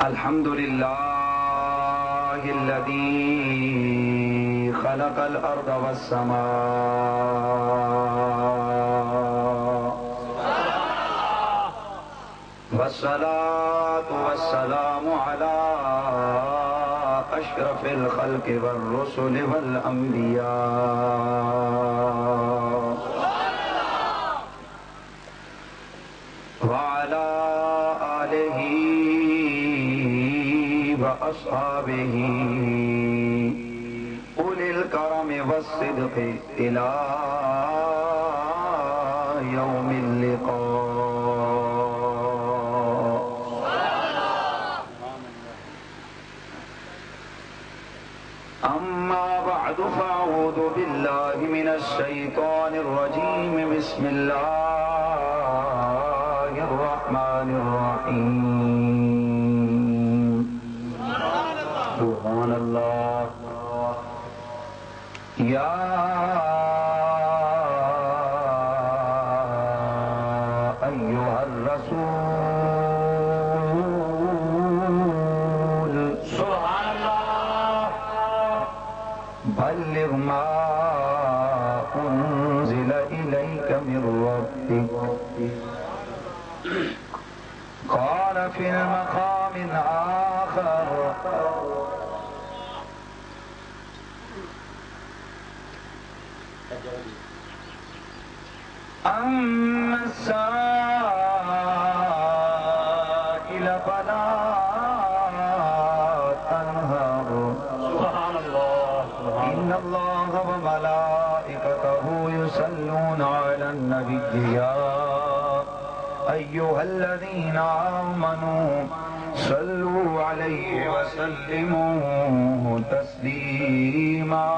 الحمد لله الذي خلق الأرض والسماء والصلاة والسلام على أشرف الخلق والرسل والأنبياء وعلى آله وأصحابه أولي الكرم والصدق إلى يوم اللقاء. أما بعد فأعوذ بالله من الشيطان الرجيم. بسم الله الرحمن الرحيم. سبحان الله. يا أيها الرسول سبحان الله بلغ ما أنزل إليك من ربك. قال في المقام آخر أما السائل فلا تنهر. سبحان الله. إن الله وملائكته يصلون على النبي يا أيها الذين آمنوا صلوا عليه وسلموا تسليما.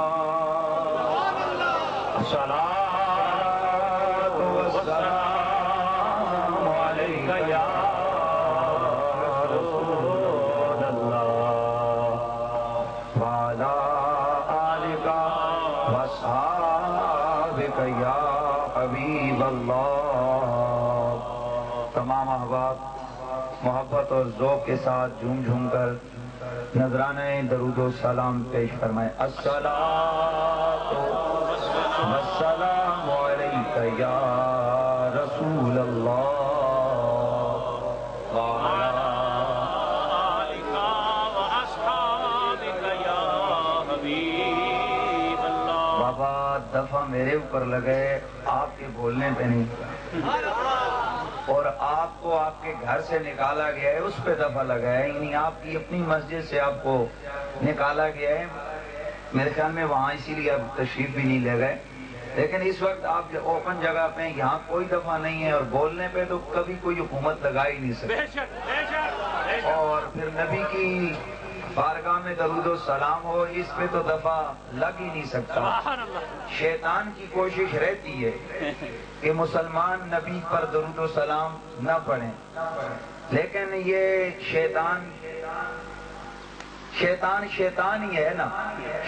صلاة والسلام عليك يا رسول الله وعلى آلك وأصحابك يا حبيب الله. تمام احباب محبت اور ذوق کے ساتھ جھوم جھوم کر نذرانہ درود و سلام پیش فرمائیں. الصلاۃ والسلام علیک یا رسول اللہ وعلی آلک واصحابک یا حبیب اللہ. بابا دفعہ میرے اوپر لگے، آپ کے بولنے پہ نہیں، اور آپ کو آپ کے گھر سے نکالا گیا ہے اس پہ دفعہ لگا ہے، یعنی آپ کی اپنی مسجد سے آپ کو نکالا گیا ہے. میرے خیال میں وہاں اسی لیے آپ تشریف بھی نہیں لے گئے، لیکن اس وقت آپ اوپن جگہ پہ ہیں، یہاں کوئی دفعہ نہیں ہے، اور بولنے پہ تو کبھی کوئی حکومت لگا ہی نہیں سکتی. اور پھر نبی کی بارگاہ میں درود و سلام ہو، اس پہ تو دفعہ لگ ہی نہیں سکتا. شیطان کی کوشش رہتی ہے کہ مسلمان نبی پر درود و سلام نہ پڑھیں، لیکن یہ شیطان ہی ہے نا.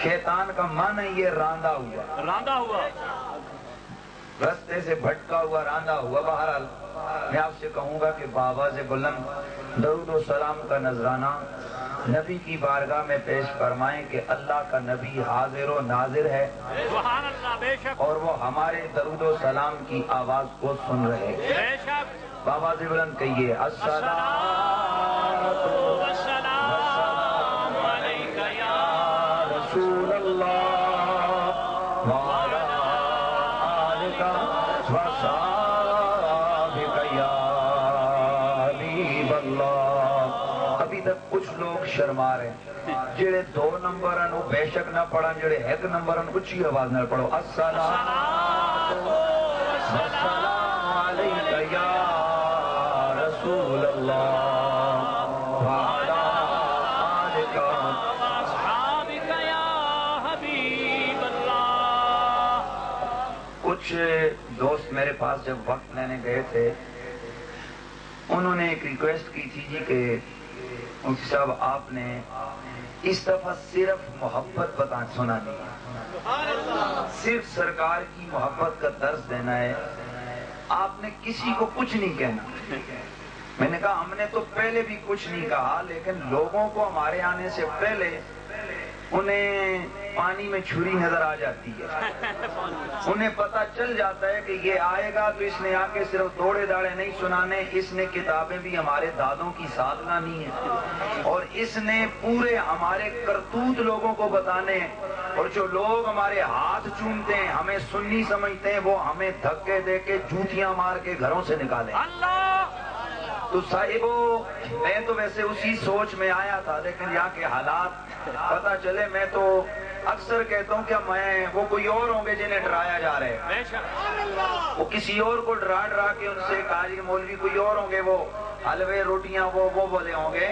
شیطان کا معنی یہ راندہ ہوا، رستے سے بھٹکا ہوا، راندہ ہوا. بہرحال میں آپ سے کہوں گا کہ بابا سے بلند درود و سلام کا نذرانہ نبی کی بارگاہ میں پیش فرمائیں کہ اللہ کا نبی حاضر و ناظر ہے، اور وہ ہمارے درود و سلام کی آواز کو سن رہے ہیں. بابا سے بلند کہیے الصلاۃ والسلام علیک یا رسول اللہ وعلی آلک وصحبک یا حبیب اللہ. ابھی تک کچھ لوگ شرما رہے ہیں، جڑے 2 نمبر ہیں وہ بے شک نہ پڑھن، جڑے 1 نمبر ہیں اچھی آواز نہ پڑھو. الصلاۃ والسلام علیک یا رسول اللہ وعلی آلک واصحابک یا حبیب اللہ. کچھ دوست میرے پاس جب وقت لینے گئے تھے، انہوں نے ایک ریکویسٹ کی تھی جی کہ مفتی صاحب آپ نے اس دفعہ صرف محبت سنانی ہے، صرف سرکار کی محبت کا درس دینا ہے، آپ نے کسی کو کچھ نہیں کہنا. میں نے کہا ہم نے تو پہلے بھی کچھ نہیں کہا، لیکن لوگوں کو ہمارے آنے سے پہلے انہیں پانی میں چھری نظر آ جاتی ہے، انہیں پتہ چل جاتا ہے کہ یہ آئے گا تو اس نے آ کے صرف دوڑے داڑے نہیں سنانے، اس نے کتابیں بھی ہمارے دادوں کی ساتھ لانی ہیں، اور اس نے پورے ہمارے کرتوت لوگوں کو بتانے ہیں، اور جو لوگ ہمارے ہاتھ چومتے ہیں، ہمیں سنی سمجھتے ہیں، وہ ہمیں دھکے دے کے جوتیاں مار کے گھروں سے نکالیں۔ تو صاحبو، میں تو ویسے اسی سوچ میں آیا تھا، لیکن یہاں کے حالات پتہ چلے، میں تو اکثر کہتا ہوں کہ وہ کوئی اور ہوں گے جنہیں ڈرایا جا رہے ہیں، وہ کسی اور کو ڈرا کے ان سے کہا جی مولوی کوئی اور ہوں گے، وہ حلوے روٹیاں وہ بولے ہوں گے۔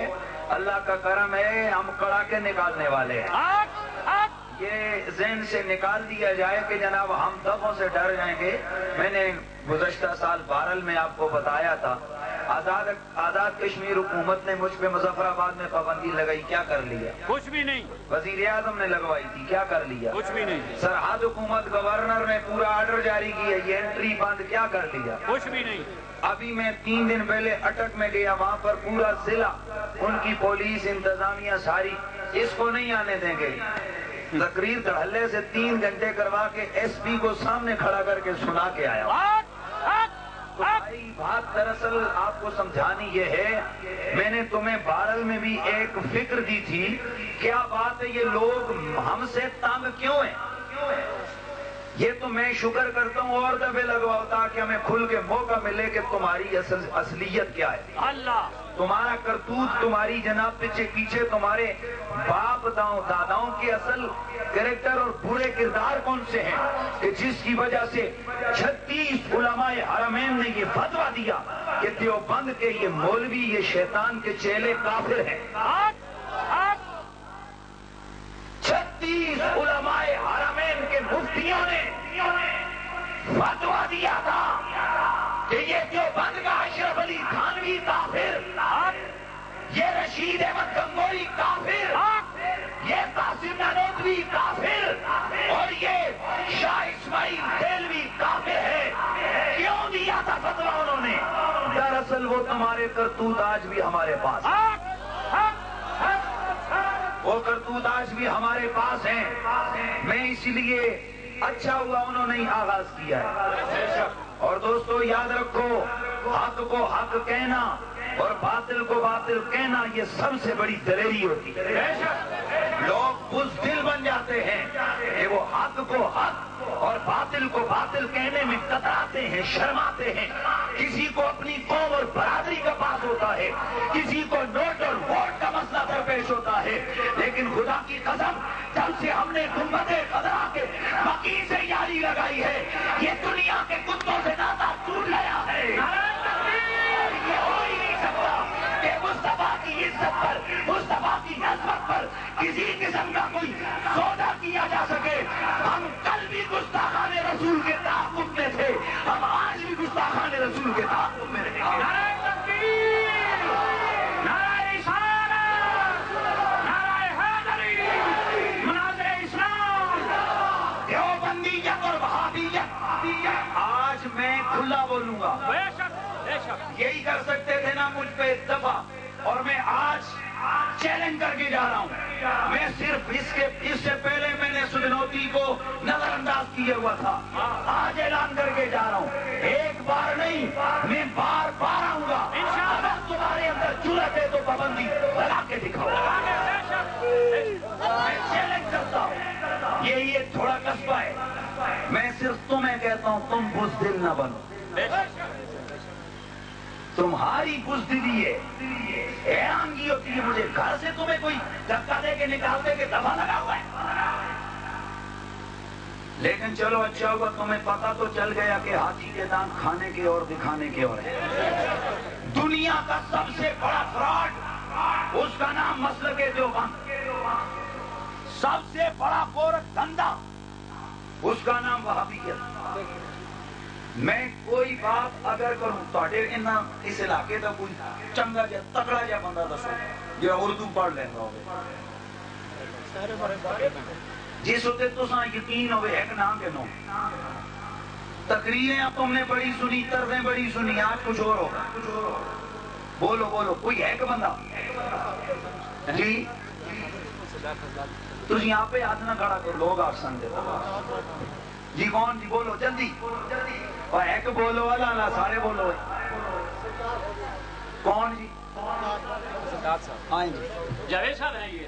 اللہ کا کرم ہے ہم کڑا کے نکالنے والے ہیں، یہ ذہن سے نکال دیا جائے کہ جناب ہم دفعوں سے ڈر جائیں گے۔ میں نے گزشتہ سال بارل میں آپ کو بتایا تھا، آزاد کشمیر حکومت نے مجھ پہ مظفر آباد میں پابندی لگائی، کیا کر لیا؟ کچھ بھی نہیں۔ وزیر اعظم نے لگوائی تھی، کیا کر لیا؟ کچھ بھی نہیں۔ سرحد حکومت گورنر نے پورا آرڈر جاری کیا، یہ انٹری بند، کیا کر لیا؟ کچھ بھی نہیں۔ ابھی میں 3 دن پہلے اٹک میں گیا، وہاں پر پورا ضلع، ان کی پولیس انتظامیہ ساری، اس کو نہیں آنے دیں گے۔ تقریر دھڑلے سے 3 گھنٹے کروا کے ایس پی کو سامنے کھڑا کر کے سنا کے آیا۔ تو بھائی بات دراصل آپ کو سمجھانی یہ ہے، میں نے تمہیں بارل میں بھی ایک فکر دی تھی، کیا بات ہے یہ لوگ ہم سے تنگ کیوں ہیں؟ یہ تو میں شکر کرتا ہوں اور دفعے لگواؤ تاکہ ہمیں کھل کے موقع ملے کہ تمہاری اصلیت کیا ہے، اللہ تمہارا کرتوت، تمہاری جناب پیچھے تمہارے باپ داداؤں کے اصل کریکٹر اور برے کردار کون سے ہیں کہ جس کی وجہ سے 36 علماء حرمین نے یہ فتویٰ دیا کہ دیوبند کے یہ مولوی، یہ شیطان کے چیلے کافر ہیں۔ 36 علماء حرمین کے مفتیوں نے فتویٰ دیا تھا کہ یہ دیوبند کا اشرف علی تھانوی کافر، یہ رشید احمد گنگوئی کافر، یہ قاسم نانوتوی کافر، اور یہ شاہ اسماعیل دہلوی کافر ہے۔ کیوں دیا تھا فتویٰ انہوں نے؟ دراصل وہ تمہارے کرتوت آج بھی ہمارے پاس ہیں، وہ کرتوت آج بھی ہمارے پاس ہیں۔ میں اسی لیے اچھا ہوا انہوں نے آغاز کیا ہے۔ اور دوستو یاد رکھو، حق کو حق کہنا اور باطل کو باطل کہنا یہ سب سے بڑی دلیری ہوتی ہے۔ لوگ بزدل بن جاتے ہیں کہ وہ حق کو حق اور باطل کو باطل کہنے میں کتراتے ہیں، شرماتے ہیں۔ کسی کو اپنی قوم اور برادری کا پاس ہوتا ہے، کسی کو نوٹ اور ووٹ کا مسئلہ درپیش ہوتا ہے، لیکن خدا کی قسم جب سے ہم نے گنبد خضرا کے مکی سے یاری لگائی ہے، یہ دنیا کے کتوں سے ناتا ٹوٹ گیا ہے۔ یہ ہو ہی نہیں سکتا کہ مصطفیٰ کی عزت پر، مصطفیٰ کی عظمت پر کسی قسم کا کوئی سودا کیا جا سکے۔ ہم کل بھی گستاخان رسول کے تعاقب میں تھے، ہم آج بھی گستاخان رسول کے تعاقب میں رہیں گے۔ نعرہ تکبیر، نعرہ رسالت، نعرہ حیدری، مناظر اسلام، دیوبندیت اور وہابیت۔ آج میں کھلا بولوں گا، یہی کر سکتے تھے نا مجھ پہ ایک دفعہ، اور میں آج چیلنج کر کے جا رہا ہوں۔ میں صرف اس سے پہلے میں نے سدنوتی کو نظر انداز کیا ہوا تھا، آج اعلان کر کے جا رہا ہوں، ایک بار نہیں میں بار بار آؤں گا۔ اگر تمہارے اندر جرأت ہے تو پابندی لگا کے دکھاؤ۔ میں چیلنج کرتا ہوں، یہ تھوڑا قصبہ ہے، میں صرف تمہیں کہتا ہوں تم بزدل نہ بنو۔ تمہاری بزدلی ہے، حیرانگی ہوتی ہے مجھے، گھر سے تمہیں کوئی دھکا دے کے نکالتے کہ دفعہ لگا ہوا ہے، لیکن چلو اچھا ہوا تمہیں پتا تو چل گیا کہ ہاتھی کے دانت کھانے کے اور دکھانے کے اور ہے۔ دنیا کا سب سے بڑا فراڈ، اس کا نام مسلک دیوبند، سب سے بڑا گورکھ دھندا، اس کا نام وہابیت۔ میں کوئی بات اگر کروں تو اس علاقے کا کوئی چنگا جا تکڑا جا بندہ دسو جو اردو پڑھ لینا ہو، جس ہوتے تو یقین ہوئے ایک نام کے نو۔ تقریریں اب تم نے بڑی سنی، طرزیں بڑی سنی، آج کچھ اور ہوگا۔ بولو بولو کوئی ہے کہ بندہ جی تھی یہاں پہ ہاتھ نہ کھڑا کرو لوگ آپ سمجھے جی کون جی بولو جلدی اور ایک بولو اللہ اللہ سارے بولو کون جی جاوید صاحب ہیں یہ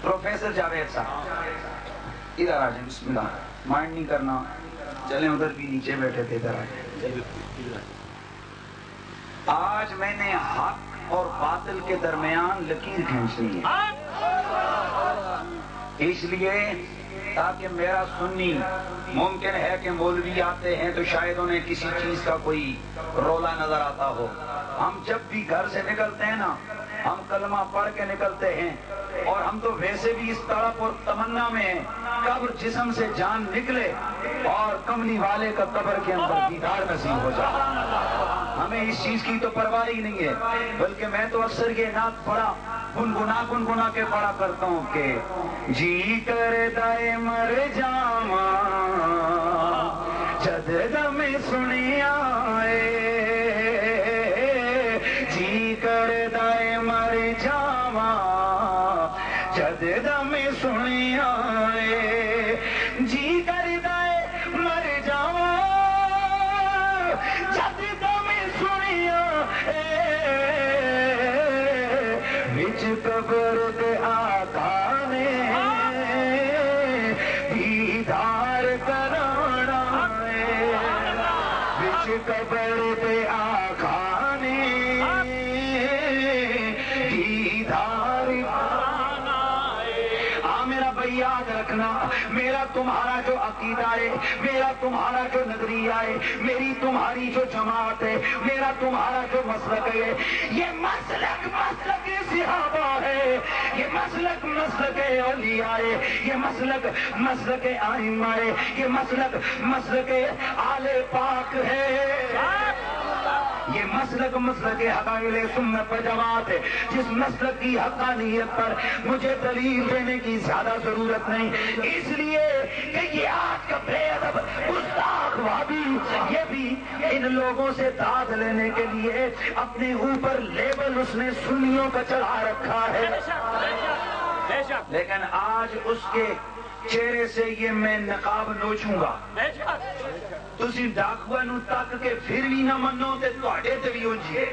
پروفیسر جاوید صاحب ادھر آ جائیں بسم اللہ مائنڈ نہیں کرنا چلیں ادھر بھی نیچے بیٹھے تھے ادھر آ جائیں آج میں نے حق اور باطل کے درمیان لکیر کھینچنی ہے اس لیے تاکہ میرا سنی ممکن ہے کہ مولوی آتے ہیں تو شاید انہیں کسی چیز کا کوئی رولا نظر آتا ہو ہم جب بھی گھر سے نکلتے ہیں نا ہم کلمہ پڑھ کے نکلتے ہیں اور ہم تو ویسے بھی اس تڑپ اور تمنا میں ہیں کب جسم سے جان نکلے اور کملی والے کا قبر کے اندر دیدار نصیب ہو جائے ہمیں اس چیز کی تو پرواہ ہی نہیں ہے بلکہ میں تو اکثر یہ نعت پڑھا گنگنا کے پڑھا کرتا ہوں کہ جی کردا اے مر جاواں جد دم سنیا جی کردا اے مر جاواں جد دم سنیا جی کردا اے مر جاواں جد دم سنیا وچ قبر دے آقا نے دیدار کرانا وچ قبر دے آقا نے دیدار کرانا میرا بھائی یاد رکھنا میرا تمہارا جو عقیدہ ہے میرا تمہارا جو نظریہ ہے میری تمہاری جو جماعت ہے میرا تمہارا جو مسلک ہے یہ مسلک صحابہ ہے یہ مسلک اولیاء ہے یہ مسلک ائمہ ہے یہ مسلک آل پاک ہے یہ مسلک حقائق سنت و جماعت ہے جس مسلک کی حقانیت پر مجھے دلیل دینے کی زیادہ ضرورت نہیں اس لیے کہ یہ آج کا بے ادب گستاخ وہابی یہ بھی ان لوگوں سے داد لینے کے لیے اپنے اوپر لیبل اس نے سنیوں کا چڑھا رکھا ہے لیکن آج اس کے چہرے سے یہ میں نقاب نوچوں گا تسی ڈاکوا نو تک کے پھر بھی نہ منو تے تواڈے تے بھی اونجی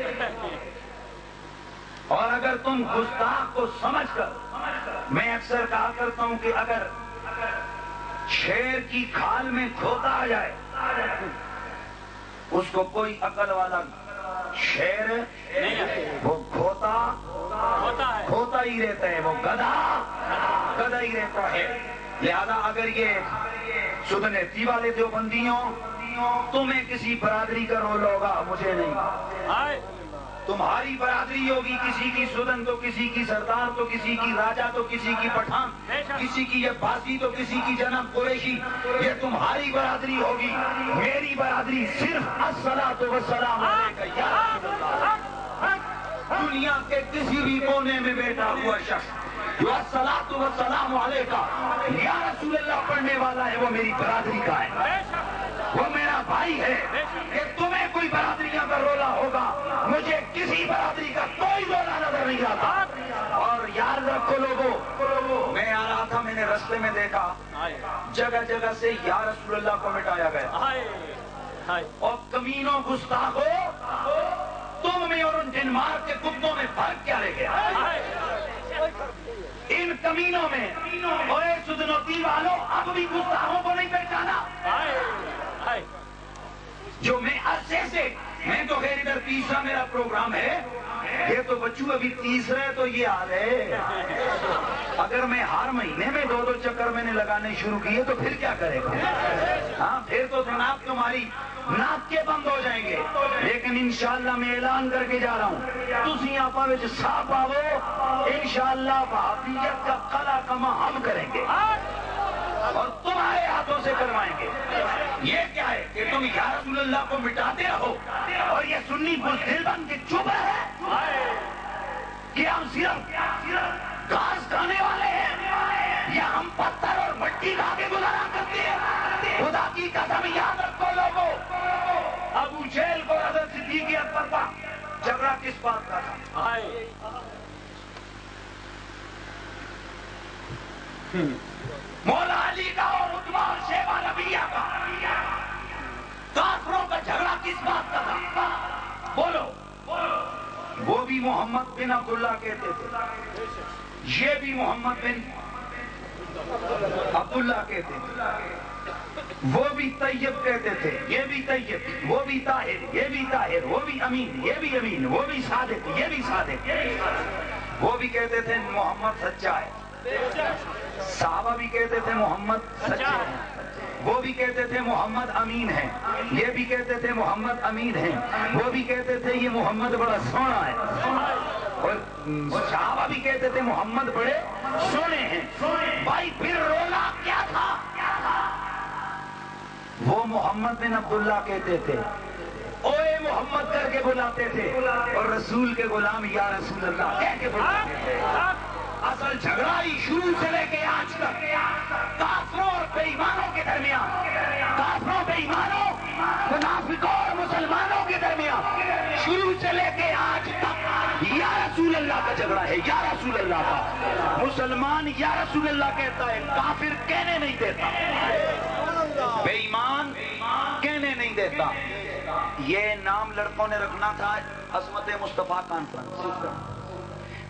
اور اگر تم گستاخ کو سمجھ کر میں اکثر کہا کرتا ہوں کہ اگر شیر کی کھال میں کھوتا آ جائے اس کو کوئی عقل والا شیر وہ کھوتا ہی رہتا ہے وہ گدھا ہی رہتا ہے لہذا اگر یہ سدنیتی والے دیوبندیوں تمہیں کسی برادری کا رول ہوگا مجھے نہیں تمہاری برادری ہوگی کسی کی سدن تو کسی کی سردار تو کسی کی راجا تو کسی کی پٹھان کسی کی یہ باسی تو کسی کی جناب قریشی یہ تمہاری برادری ہوگی میری برادری صرف الصلاۃ والسلام علیکہ یا رسول اللہ دنیا کے کسی بھی کونے میں بیٹھا ہوا شخص جو الصلاۃ والسلام علیکہ یا رسول اللہ پڑھنے والا ہے وہ میری برادری کا ہے وہ میرا بھائی ہے کہ تمہیں کوئی برادریاں کا رولا ہوگا مجھے کسی برادری کا کوئی رولا نظر نہیں آتا اور یاد رکھو لوگوں میں آ رہا تھا میں نے رستے میں دیکھا جگہ جگہ سے یا رسول اللہ کو مٹایا گیا اور کمینوں گستاخوں تم میں اور ان ڈنمارک کے کتوں میں فرق کیا رہ گیا ان کمینوں میں اور سدنوتی والوں اب بھی گستاخوں کو نہیں پہچانا جو میں عرصے سے میں تو خیر ادھر تیسرا میرا پروگرام ہے یہ تو بچوں ابھی تیسرا ہے تو یہ حال ہے اگر میں ہر مہینے میں 2 چکر میں نے لگانے شروع کیے تو پھر کیا کرے گا ہاں پھر تو جناب تمہاری ناک کے بند ہو جائیں گے لیکن انشاءاللہ میں اعلان کر کے جا رہا ہوں تسی آپا وچ صاحب آو انشاءاللہ وہابیت کا قلعہ کما ہم کریں گے اور تمہارے ہاتھوں سے کروائیں گے یہ کیا ہے کہ تم یا رسول اللہ کو مٹاتے رہو اور یہ سنی بزدل بن کے چپ رہے کہ ہم صرف گھاس کھانے والے ہیں یا ہم پتھر اور مٹی کھا کے گزارا کرتے ہیں خدا کی قسم یاد رکھو لوگوں ابو جہل کو حضرت صدیق اکبر مولا علی کا اور عتبہ اور شیبہ ربیہ کا کافروں کا جھگڑا کس بات کا تھا؟ بولو. وہ بھی محمد بن عبداللہ کہتے تھے, یہ بھی محمد بن عبداللہ کہتے تھے, وہ بھی طیب کہتے تھے, یہ بھی طیب, وہ بھی طاہر, یہ بھی طاہر, وہ بھی امین, یہ بھی امین, وہ بھی صادق, یہ بھی صادق. وہ بھی کہتے تھے محمد سچا ہے, صحابہ بھی کہتے تھے محمد سچا ہے, وہ بھی کہتے تھے محمد امین ہے, یہ بھی کہتے تھے محمد امین ہے, وہ بھی کہتے تھے یہ محمد بڑا سونا ہے, اور صحابہ بھی کہتے تھے محمد بڑے سونے ہیں. بھائی پھر رولا کیا تھا؟ وہ محمد بن عبداللہ کہتے تھے, اوے محمد کر کے بلاتے تھے, اور رسول کے غلام یا رسول اللہ کہہ کے بلاتے تھے. اصل جھگڑا ہی شروع سے لے کے آج تک کافروں اور بے ایمانوں کے درمیان, کافروں بے ایمانوں منافقوں اور مسلمانوں کے درمیان شروع سے لے کے آج تک یا رسول اللہ کا جھگڑا ہے, یا رسول اللہ کا. مسلمان یا رسول اللہ کہتا ہے, کافر کہنے نہیں دیتا, بے ایمان کہنے نہیں دیتا. یہ نام لڑکوں نے رکھنا تھا عظمت مصطفیٰ کانفرنس.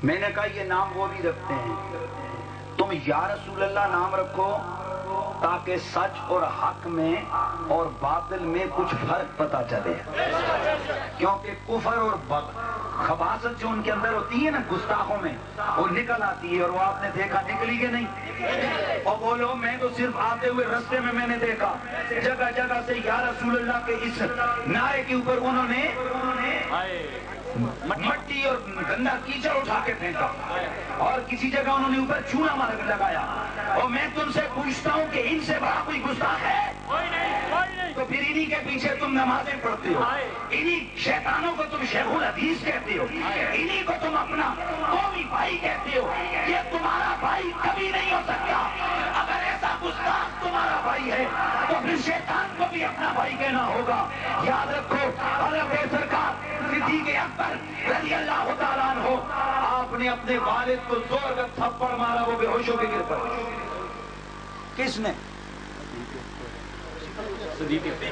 میں نے کہا یہ نام وہ بھی رکھتے ہیں, تم یا رسول اللہ نام رکھو تاکہ سچ اور حق میں اور باطل میں کچھ فرق پتا چلے, کیونکہ کفر اور خباثت جو ان کے اندر ہوتی ہے نا گستاخوں میں, وہ نکل آتی ہے, اور وہ آپ نے دیکھا نکلی کہ نہیں. اور بولو میں تو صرف آتے ہوئے رستے میں نے دیکھا جگہ جگہ سے یا رسول اللہ کے اس نعرے کے اوپر انہوں نے مٹی اور گندا کیچڑ اٹھا کے پھینکا, اور کسی جگہ انہوں نے اوپر چونا مار لگایا. اور میں تم سے پوچھتا ہوں کہ ان سے بڑا کوئی گستاخ ہے؟ تو پھر انہی کے پیچھے تم نمازیں پڑھتے ہو, انہی شیطانوں کو تم شیخ الحدیث کہتے ہو, انہی کو تم اپنا قومی بھائی کہتے ہو. یہ تمہارا بھائی کبھی نہیں ہو سکتا. اگر ایسا گستاخ تمہارا بھائی ہے تو پھر شیطان کو بھی اپنا بھائی کہنا ہوگا. یاد رکھو حضرت سرکار صدیق اکبر رضی اللہ تعالیٰ عنہ, آپ نے اپنے والد کو زور کا تھپڑ مارا, وہ بے ہوش ہو کے گر پڑے. کس نے؟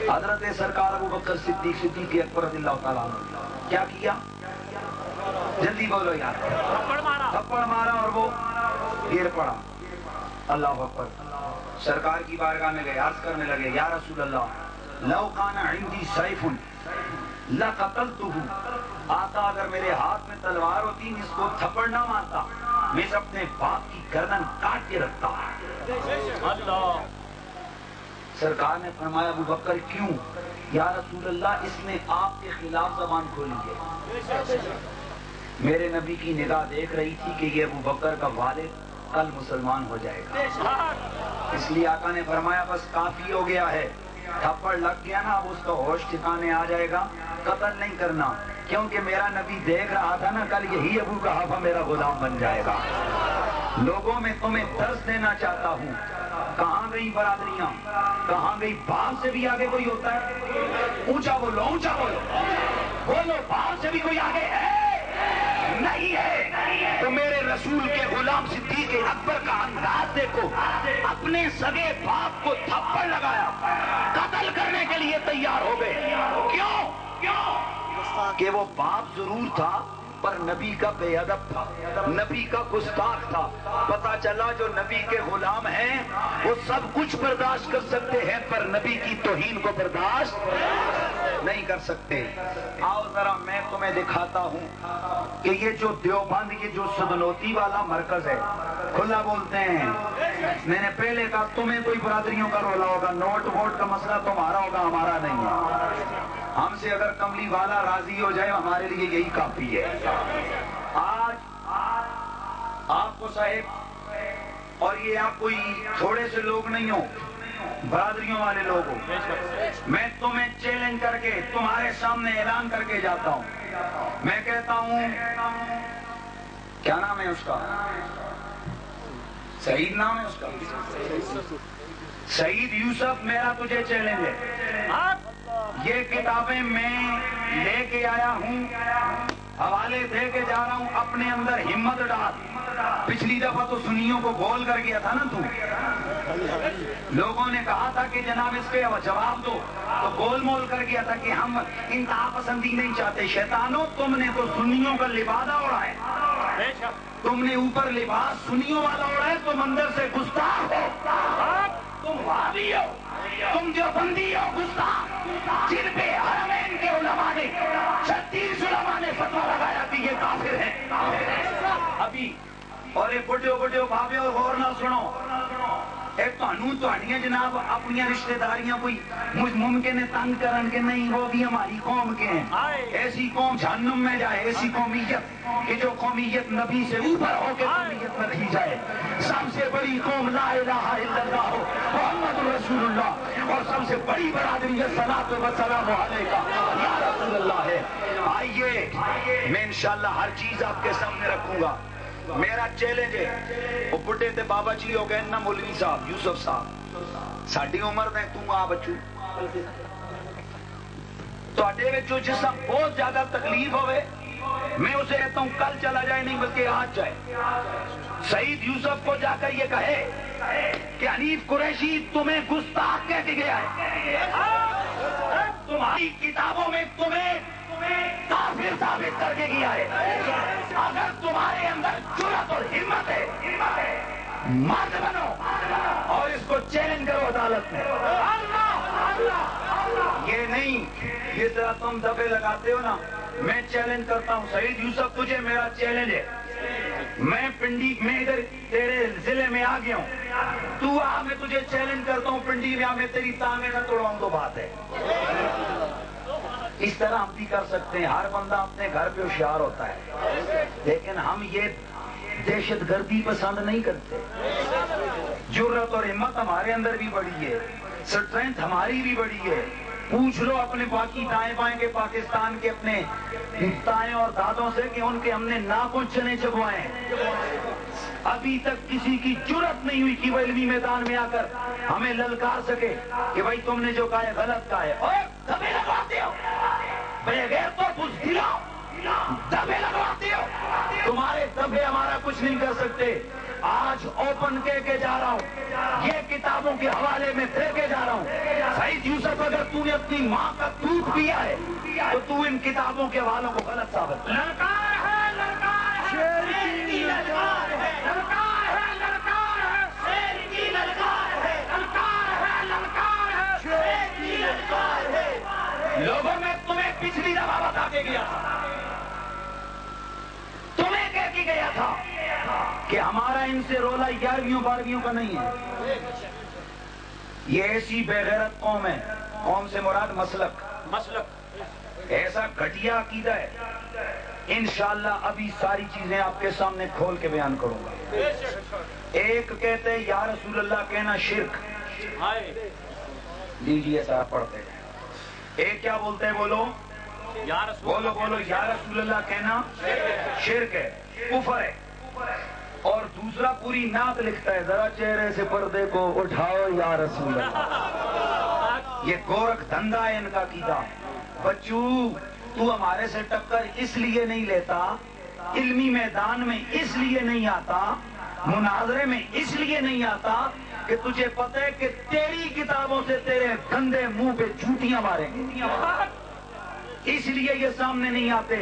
حضرت سرکار ابو بکر صدیق اکبر رضی اللہ تعالیٰ عنہ. کیا کیا؟ جلدی بولو یار. تھپڑ مارا اور وہ گر پڑا. اللہ اکبر. سرکار کی بارگاہ میں گئے, عرض کرنے لگے یا رسول اللہ لو کان عندی سیف لقتلتہ, آقا اگر میرے ہاتھ میں تلوار ہوتی اس کو تھپڑ نہ مارتا, میں اپنے باپ کی گردن کاٹ کے رکھتا. سرکار نے فرمایا ابو بکر کیوں؟ یا رسول اللہ اس نے آپ کے خلاف زبان کھولی ہے. میرے نبی کی نگاہ دیکھ رہی تھی کہ یہ ابو بکر کا والد کل مسلمان ہو جائے گا, اس لیے آقا نے فرمایا بس کافی ہو گیا ہے, تھپڑ لگ گیا نا, اب اس کا ہوش ٹھکانے آ جائے گا, قتل نہیں کرنا. کیونکہ میرا نبی دیکھ رہا تھا نا کل یہی ابو قحافہ میرا غلام بن جائے گا. لوگوں میں تمہیں درس دینا چاہتا ہوں. کہاں گئی برادریاں, کہاں گئی؟ باپ سے بھی آگے کوئی ہوتا ہے؟ اونچا بولو, اونچا بولو, بولو باپ سے بھی کوئی آگے ہے؟ نہیں ہے. تو میرے رسول کے غلام صدیق اکبر کا انداز دیکھو, اپنے سگے باپ کو تھپڑ لگایا, قتل کرنے کے لیے تیار ہو گئے. کیوں؟ کہ وہ باپ ضرور تھا پر نبی کا بے ادب تھا, نبی کا گستاخ تھا. پتا چلا جو نبی کے غلام ہیں وہ سب کچھ برداشت کر سکتے ہیں پر نبی کی توہین کو برداشت نہیں کر سکتے. آؤ ذرا میں تمہیں دکھاتا ہوں کہ یہ جو دیوبند, یہ جو سدنوتی والا مرکز ہے, کھلا بولتے ہیں. میں نے پہلے کہا تمہیں کوئی برادریوں کا رولا ہوگا, نوٹ ووٹ کا مسئلہ تمہارا ہوگا, ہمارا نہیں ہے. ہم سے اگر کملی والا راضی ہو جائے ہمارے لیے یہی کافی ہے. آج آپ کو صاحب, اور یہ آپ کوئی تھوڑے سے لوگ نہیں ہو, برادریوں والے لوگ ہو, میں تمہیں چیلنج کر کے تمہارے سامنے اعلان کر کے جاتا ہوں. میں کہتا ہوں, کیا نام ہے اس کا؟ سعید نام ہے اس کا, سعید یوسف. میرا تجھے چیلنج ہے, یہ کتابیں میں لے کے آیا ہوں حوالے دے کے جا رہا ہوں، اپنے اندر ہمت ڈال. پچھلی دفعہ تو سنیوں کو گول کر گیا تھا نا تو. لوگوں نے کہا تھا کہ جناب اس پہ جواب دو، تو گول مول کر گیا تھا کہ ہم انتہا پسندی نہیں چاہتے. شیطانوں، تم نے تو سنیوں کا لبادہ اڑا ہے، تم نے اوپر لباس سنیوں والا اڑا ہے، تم اندر سے گستاخ ہو. تم وہابی ہو، تم دیوبندی ہو، گستاخ، جن پہ حرمین کے علماء نے 36 علماء نے فتویٰ لگایا کہ یہ کافر ہیں. ابھی اور یہ بڑے بھابے اور غور نہ سنو، جناب اپنی رشتہ داریاں کوئی ممکن ہے تنگ کرن کے نہیں، وہ بھی ہماری قوم کے ہیں. ایسی قوم جہنم میں جائے، ایسی قومیت کہ جو قومیت نبی سے اوپر ہو کے قومیت میں رکھی جائے. سب سے بڑی قوم لا الہ الا اللہ ہو، محمد رسول اللہ، اور سب سے بڑی برادری الصلاۃ والسلام علیک یا رسول اللہ ہے. آئیے، میں انشاءاللہ ہر چیز آپ کے سامنے رکھوں گا. میرا چیلنج ہے، وہ بڑھے تے بابا جی ہو گئے نا، مولوی صاحب، یوسف صاحب، ساڈی عمر میں تو آ بچو تو جس کا بہت زیادہ تکلیف ہوئے، میں اسے کہتا ہوں کل چلا جائے، نہیں بلکہ آج جائے. سعید یوسف کو جا کر یہ کہے کہ حنیف قریشی تمہیں گستاخ کہہ کے گیا ہے، تمہاری کتابوں میں تمہیں کافر ثابت کر کے گیا ہے. اگر تمہارے اندر جرأت اور ہمت ہے، مرد بنو اور اس کو چیلنج کرو عدالت میں. یہ نہیں جس طرح تم دبے لگاتے ہو نا. میں چیلنج کرتا ہوں، سعید یوسف تجھے میرا چیلنج ہے، میں پنڈی میں ادھر تیرے ضلع میں آ گیا ہوں، تو آ، میں تجھے چیلنج کرتا ہوں پنڈی میں آ، میں تیری ٹانگیں نہ توڑاؤں تو بات ہے. اس طرح ہم بھی کر سکتے ہیں. ہر بندہ اپنے گھر پہ ہوشیار ہوتا ہے، لیکن ہم یہ دہشت گردی پسند نہیں کرتے. جرأت اور ہمت ہمارے اندر بھی بڑی ہے، اسٹرینتھ ہماری بھی بڑی ہے. پوچھ لو اپنے باقی دائیں بائیں کے پاکستان کے اپنے تائیں اور دادوں سے کہ ان کے ہم نے ناخن چنے چبوائے ہیں. ابھی تک کسی کی جرأت نہیں ہوئی کہ وہ علمی میدان میں آ کر ہمیں للکار سکے کہ بھائی تم نے جو کہا ہے غلط کہا ہے. اور دبے لگواتے ہو بغیر تو بزدلو، دبے لگواتے ہو. تمہارے دبے ہمارا کچھ نہیں کر سکتے. آج اوپن کہہ کے جا رہا ہوں، یہ کتابوں کے حوالے میں دے کے جا رہا ہوں. سعید یوسف، اگر تو نے اپنی ماں کا دودھ پیا ہے تو تو ان کتابوں کے حوالوں کو غلط ثابت کر. للکار ہے، للکار ہے، شیر کی للکار ہے، للکار ہے، للکار ہے، شیر کی للکار ہے، للکار ہے، للکار ہے، شیر کی للکار ہے. لوگوں میں تمہیں پچھلی دفعہ بتا کے گیا تھا، تمہیں کہہ کے گیا تھا کہ ہمارا ان سے رولا 11ویں 12ویں کا نہیں ہے. یہ ایسی بے غیرت قوم ہے، قوم سے مراد مسلک، ایسا گھٹیا عقیدہ ہے. انشاءاللہ ابھی ساری چیزیں آپ کے سامنے کھول کے بیان کروں گا. ایک کہتے ہیں یا رسول اللہ کہنا شرک، لیجیے صاحب پڑھتے ہیں. ایک کیا بولتے ہیں؟ بولو بولو یا رسول اللہ کہنا شرک ہے، کفر ہے. اور دوسرا پوری نعت لکھتا ہے، ذرا چہرے سے پردے کو اٹھاؤ یا رسول اللہ. یہ گورکھ دھندا ہے ان کا عقیدہ. بچو تو ہمارے سے ٹکر اس لیے نہیں لیتا، علمی میدان میں اس لیے نہیں آتا، مناظرے میں اس لیے نہیں آتا کہ تجھے پتہ ہے کہ تیری کتابوں سے تیرے گندے منہ پہ جھوٹیاں ماریں گے. اس لیے یہ سامنے نہیں آتے.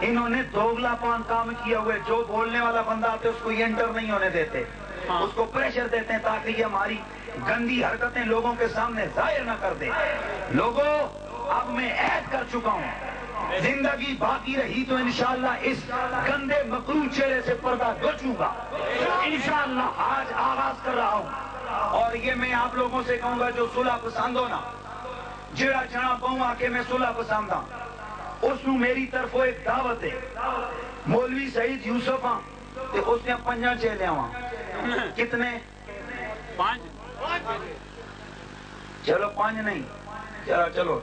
انہوں نے دوگلا پان کام کیا ہوئے. جو بولنے والا بندہ آتے اس کو یہ انٹر نہیں ہونے دیتے، اس کو پریشر دیتے ہیں تاکہ یہ ہماری گندی حرکتیں لوگوں کے سامنے ظاہر نہ کر دے. لوگوں، اب میں عہد کر چکا ہوں، زندگی باقی رہی تو انشاءاللہ اس گندے مکروہ چہرے سے پردہ گچوں گا. انشاءاللہ آج آغاز کر رہا ہوں. اور یہ میں آپ لوگوں سے کہوں گا جو صلح پسند ہو نا، جڑا چنا پاؤں آ کے میں صلح پسند ہوں، اس نو میری طرف ایک دعوت ہے. مولوی سعید یوسف ہاں تے اس نے 5 چیلے ہاں. کتنے؟ 5. چلو 5 نہیں، چلو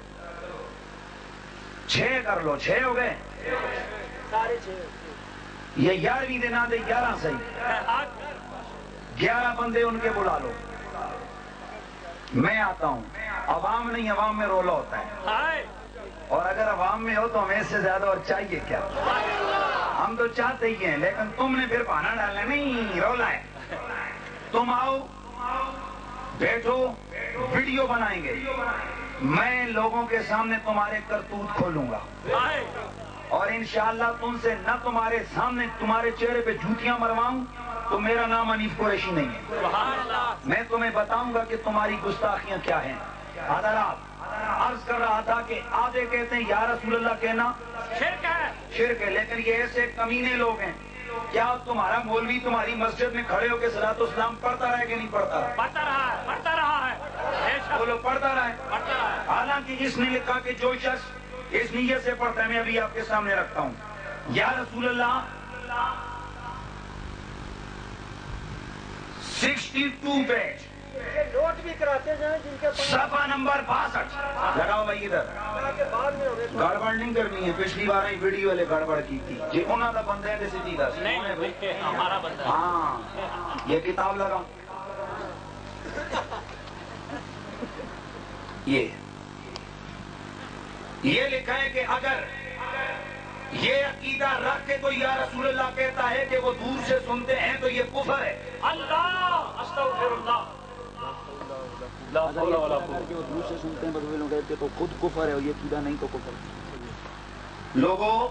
6 کر لو. 6 ہو گئے. یہ 11ویں دن آدھے 11 صحیح. 11 بندے ان کے بلا لو. میں آتا ہوں. عوام نہیں، عوام میں رولا ہوتا ہے، اور اگر عوام میں ہو تو ہمیں اس سے زیادہ اور چاہیے کیا؟ ہم تو چاہتے ہی ہیں، لیکن تم نے پھر بہانا ڈالنا نہیں، رولا ہے۔ تم آؤ، بیٹھو، ویڈیو بنائیں گے، میں لوگوں کے سامنے تمہارے کرتوت کھولوں گا، اور انشاءاللہ تم سے نہ تمہارے سامنے تمہارے چہرے پہ جوتیاں مرواؤں تو میرا نام حنیف قریشی نہیں ہے، میں تمہیں بتاؤں گا کہ تمہاری گستاخیاں کیا ہیں۔ حضرات، عرض کر رہا تھا کہ آدھے کہتے ہیں یا رسول اللہ کہنا شرک ہے، شرک ہے، لیکن یہ ایسے کمینے لوگ ہیں، کیا تمہارا مولوی تمہاری مسجد میں کھڑے ہو کے صلاۃ والسلام پڑھتا رہا ہے کہ نہیں پڑھتا رہا؟ پڑھتا رہا ہے، وہ لوگ پڑھتا رہا ہے، حالانکہ اس نے لکھا کہ جو شخص اس نیت سے پڑھتا ہے، میں ابھی آپ کے سامنے رکھتا ہوں، یا رسول اللہ 62 پیج، نوٹ بھی کراتے ہیں جن کے پاس صفحہ نمبر 62، لگاؤ بھائی ادھر، کے بعد میں ہوگے گڑبڑ نہیں کرنی ہے، پچھلی بار ہی ویڈیو والے گڑبڑ کی تھی جی، انہوں نے بندے ہیں جیسے دیدہ سی ہمارا بندہ ہاں، یہ کتاب لگاؤ، یہ لکھا ہے کہ اگر یہ عقیدہ رکھ کے کوئی یا رسول اللہ کہتا ہے کہ وہ دور سے سنتے ہیں تو یہ کفر ہے۔ اللہ استغفر اللہ، لا حول ولا قوت۔ کہ وہ دور سے سنتے ہیں بدوی لوگ کہتے تو خود کفر ہے، اور یہ قیدہ نہیں تو کفر۔ لوگوں،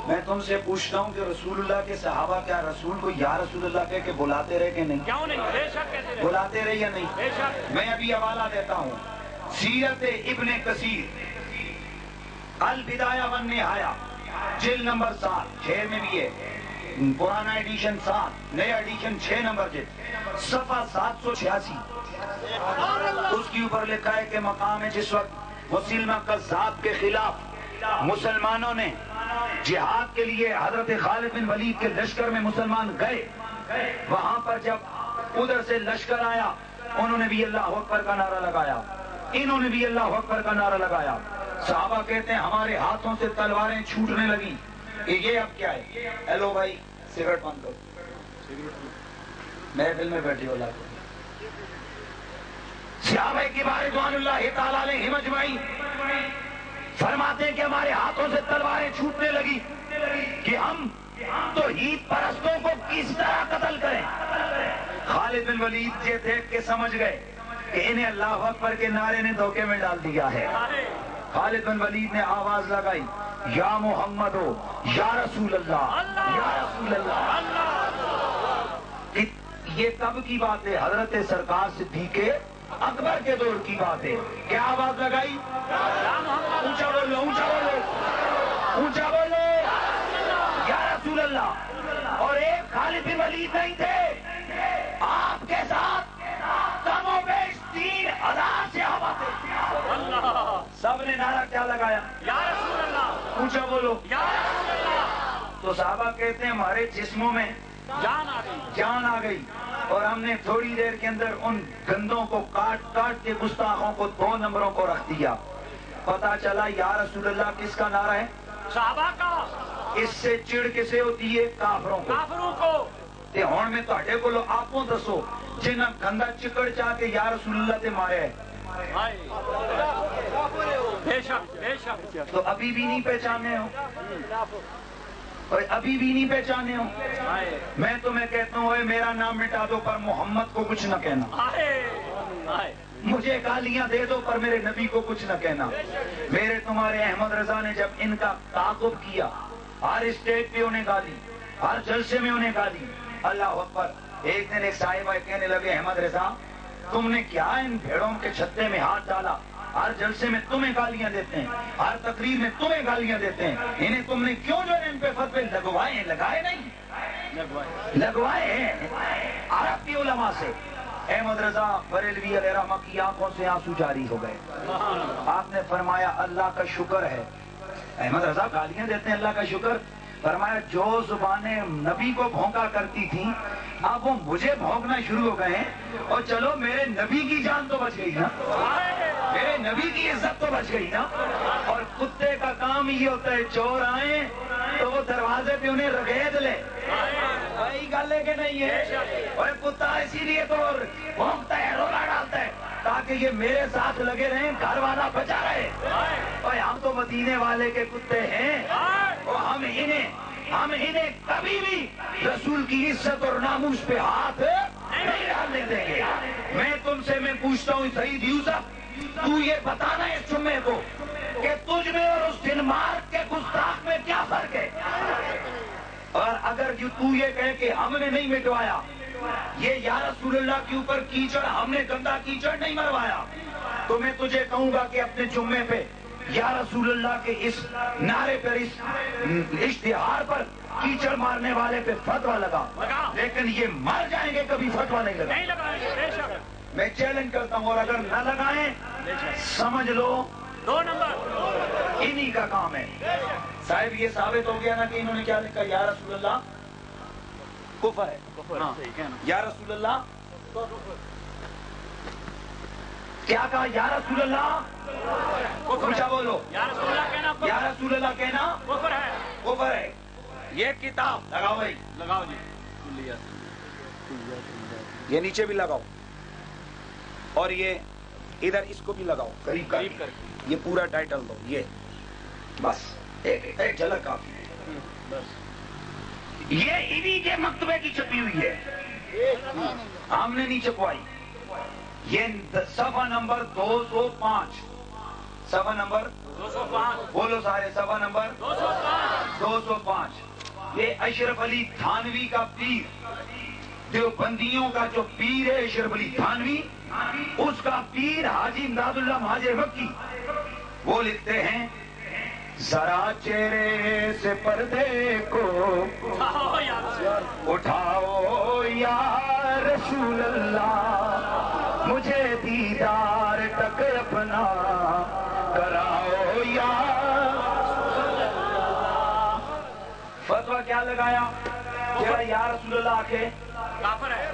میں تم سے پوچھتا ہوں کہ رسول اللہ کے صحابہ کیا رسول کو یا رسول اللہ کہہ کے بلاتے رہے کہ نہیں؟ کیوں نہیں؟ بے شک کہتے رہے، بلاتے رہے یا نہیں؟ بے شک۔ میں ابھی حوالہ دیتا ہوں، سیرت ابن کثیر، البدایہ والنہایہ، جلد نمبر 7، 6 میں بھی ہے، پرانا ایڈیشن 7، نیا ایڈیشن 6 نمبر جلد، صفحہ 786، اس کے اوپر لکھا ہے کہ مقام ہے جس وقت مسلمہ قذاب کے خلاف مسلمانوں نے جہاد کے لیے حضرت خالد بن ولید کے لشکر میں مسلمان گئے، وہاں پر جب ادھر سے لشکر آیا انہوں نے بھی اللہ اکبر کا نعرہ لگایا، انہوں نے بھی اللہ اکبر کا نعرہ لگایا، صحابہ کہتے ہیں ہمارے ہاتھوں سے تلواریں چھوٹنے لگی، یہ اب کیا ہے؟ ہیلو بھائی، سگریٹ بند کرو، محفل میں بیٹھے ہو لاکھوں صحابہ کبار رضوان اللہ تعالیٰ علیہم اجمعین فرماتے ہیں کہ ہمارے ہاتھوں سے تلواریں چھوٹنے لگی کہ ہم توحید پرستوں کو کس طرح قتل کریں۔ خالد بن ولید یہ دیکھ کے سمجھ گئے کہ انہیں اللہ اکبر کے نعرے نے دھوکے میں ڈال دیا ہے۔ خالد بن ولید نے آواز لگائی، یا محمد ہو، یا رسول اللہ، یا رسول اللہ۔ یہ کب کی بات ہے؟ حضرت سرکار صدیق اکبر کے دور کی بات ہے۔ کیا آواز لگائی؟ اونچا بولو، اونچا بولو، اونچا بولو، یا رسول اللہ۔ اور ایک خالد بن ولید نہیں تھے، آپ کے ساتھ کم و بیش 3000 صحابہ تھے، سب نے نعرہ کیا لگایا؟ یا رسول اللہ، اونچا بولو، یا رسول اللہ۔ تو صحابہ کہتے ہیں ہمارے جسموں میں جان آ گئی، جان آ گئی، اور ہم نے تھوڑی دیر کے اندر ان گندوں کو کاٹ کاٹ کے گستاخوں کو 2 نمبروں کو رکھ دیا۔ پتا چلا یا رسول اللہ کس کا نعرہ ہے؟ صحابہ کا۔ اس سے چڑ کسے ہوتی ہے؟ کافروں کو۔ کافروں کو۔ تے ہون میں تہاڈے کولو آپوں دسو جنہاں گندا چکڑ چاہ کے یا رسول اللہ تے مارے ہے، بے شک، بے شک۔ تو ابھی بھی نہیں پہچانے ہو، اور ابھی بھی نہیں پہچانے ہو۔ میں تمہیں کہتا ہوں اے میرا نام مٹا دو پر محمد کو کچھ نہ کہنا، مجھے گالیاں دے دو پر میرے نبی کو کچھ نہ کہنا۔ میرے تمہارے احمد رضا نے جب ان کا تعاقب کیا، ہر اسٹیج پہ انہیں گالی، ہر جلسے میں انہیں گالی، اللہ اکبر۔ ایک دن ایک صاحبہ کہنے لگے احمد رضا تم نے کیا ان بھیڑوں کے چھتے میں ہاتھ ڈالا، ہر جلسے میں تمہیں گالیاں دیتے ہیں، ہر تقریر میں تمہیں گالیاں دیتے ہیں، انہیں تم نے کیوں جو ان پہ فتوے لگوائے ہیں؟ لگائے نہیں، لگوائے ہیں عرب کی علماء سے۔ احمد رضا بریلوی علیہ رحمہ کی آنکھوں سے آنسو جاری ہو گئے۔ آپ نے فرمایا اللہ کا شکر ہے، احمد رضا گالیاں دیتے ہیں اللہ کا شکر، فرمایا جو زبانیں نبی کو بھونکا کرتی تھیں اب وہ مجھے بھونکنا شروع ہو گئے ہیں، اور چلو میرے نبی کی جان تو بچ گئی نا، میرے نبی کی عزت تو بچ گئی نا۔ اور کتے کا کام یہ ہوتا ہے چور آئیں تو وہ دروازے پہ انہیں رگید لے، وہی گل ہے کہ نہیں ہے؟ اور کتا اسی لیے تو بھونکتا ہے، رولا ڈالتا ہے تاکہ یہ میرے ساتھ لگے رہیں، گھر والا بچا رہے۔ اور ہم تو مدینے والے کے کتے ہیں، اور ہم انہیں ہم انہیں کبھی بھی رسول کی عزت اور ناموس پہ ہاتھ نہیں ڈالنے دیں گے. میں تم سے میں پوچھتا ہوں سعید یوسف، تو یہ بتانا اس جمعے کو کہ تجھ میں اور اس ڈنمارک کے گستاخ میں کیا فرق ہے؟ اور اگر جو تو یہ کہے کہ ہم نے نہیں مٹوایا یہ یا رسول اللہ کے اوپر کیچڑ، ہم نے گندا کیچڑ نہیں مروایا، تو میں تجھے کہوں گا کہ اپنے جمعے پہ یا رسول اللہ کے اس نعرے پر، اس اشتہار پر کیچڑ مارنے والے پہ فتویٰ لگا، لیکن یہ مر جائیں گے کبھی فتویٰ نہیں لگا. میں چیلنج کرتا ہوں، اور اگر نہ لگائیں سمجھ لو 2 نمبر انہی کا کام ہے. صاحب یہ ثابت ہو گیا نا کہ انہوں نے کیا لکھا؟ یا رسول اللہ کفر ہے. ہاں. یا رسول اللہ کیا کہا؟ یا رسول اللہ اونچا بولو. یا رسول اللہ کہنا یا رسول اللہ کہنا کفر ہے. کفر ہے. یہ کتاب لگاؤ بھائی، لگاؤ جی. یہ نیچے بھی لگاؤ، اور یہ ادھر اس کو بھی لگاؤ قریب قریب کر یہ پورا ٹائٹل دو. یہ بس ایک جھلک کافی ہے. بس یہ انہی کے مکتبے کی چھپی ہوئی ہے، ہم نے نہیں چھپوائی. یہ صفحہ نمبر 205، صفحہ نمبر 205 بولو سارے، صفحہ نمبر 205. یہ اشرف علی تھانوی کا پیر، دیوبندیوں کا جو پیر ہے اشرف علی تھانوی، اس کا پیر حاجی امداد اللہ مہاجر مکی، وہ لکھتے ہیں ذرا چہرے سے پردے کو اٹھاؤ یا رسول اللہ، مجھے دیدار تک اپنا کراؤ یا فتویٰ کیا لگایا؟ جڑا یا رسول اللہ آکھے کافر ہے.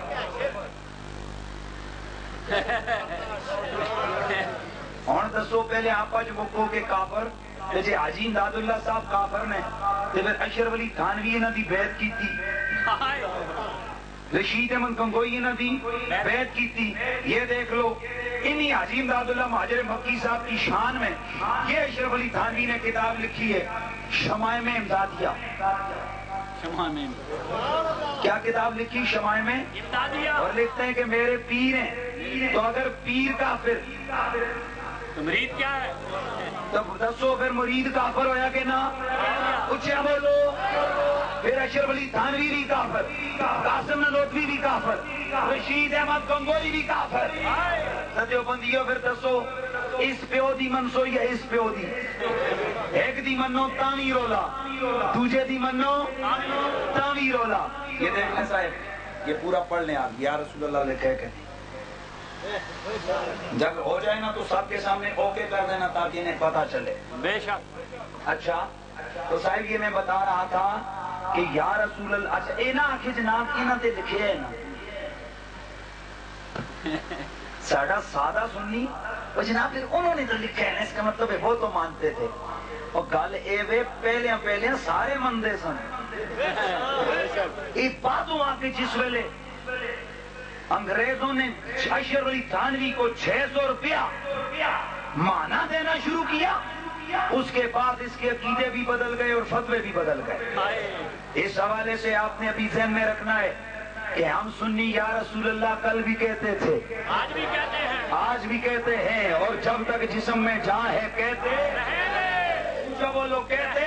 ہوں دسو پہلے آپ جو مکو کے کافر جی حاجی امداد اللہ صاحب کافر نے، پھر اشرف علی تھانوی انہاں دی بیعت کیتی، رشید احمد گنگوئی انہاں دی بیعت کیتی. یہ دیکھ لو انہی حاجی امداد اللہ مہاجر مکی صاحب کی شان میں یہ اشرف علی تھانوی نے کتاب لکھی ہے شمائم امدادیہ. کیا کتاب لکھی؟ شمائم امدادیہ. اور لکھتے ہیں کہ میرے پیر ہیں، تو اگر پیر کافر تو مرید کیا ہے؟ تب دسو پھر مرید کافر ہویا کہ نہ؟ اچھا بولو. پھر اشرف علی تھانوی بھی کافر، قاسم نانوتوی بھی کافر، رشید احمد گنگوئی بھی کافر. دیوبندیو پھر دسو اس پیو دی منسو یا اس پیو دی؟ ایک دی منو تاوی رولا، دوجے دی منو تاوی رولا. یہ دیکھیں صاحب، یہ پورا پڑھ لیں آپ. یا رسول اللہ لکھے کہ جب ہو جائے نا تو سب کے سامنے اوکے کر دینا تاکہ انہیں پتا چلے. بے شک. اچھا تو صاحب یہ میں بتا رہا تھا کہ یا رسول اللہ، اچھا اینا آنکھیں جناب اینا تے لکھے ہے نا ساڑھا سادہ سنی، اور جناب پھر انہوں نے تو لکھے ہیں، اس کا مطلب ہے وہ تو مانتے تھے. اور گل اے وے پہلے سارے مندے سن. ایک بات ہوا کہ جس ویلے انگریزوں نے اشرف علی تھانوی کو 600 روپیہ مانا دینا شروع کیا، اس کے بعد اس کے عقیدے بھی بدل گئے اور فتوے بھی بدل گئے. اس حوالے سے آپ نے ابھی ذہن میں رکھنا ہے کہ ہم سنی یا رسول اللہ کل بھی کہتے تھے، آج بھی کہتے ہیں، آج بھی کہتے ہیں، اور جب تک جسم میں جان ہے کہتے جب وہ لوگ کہتے.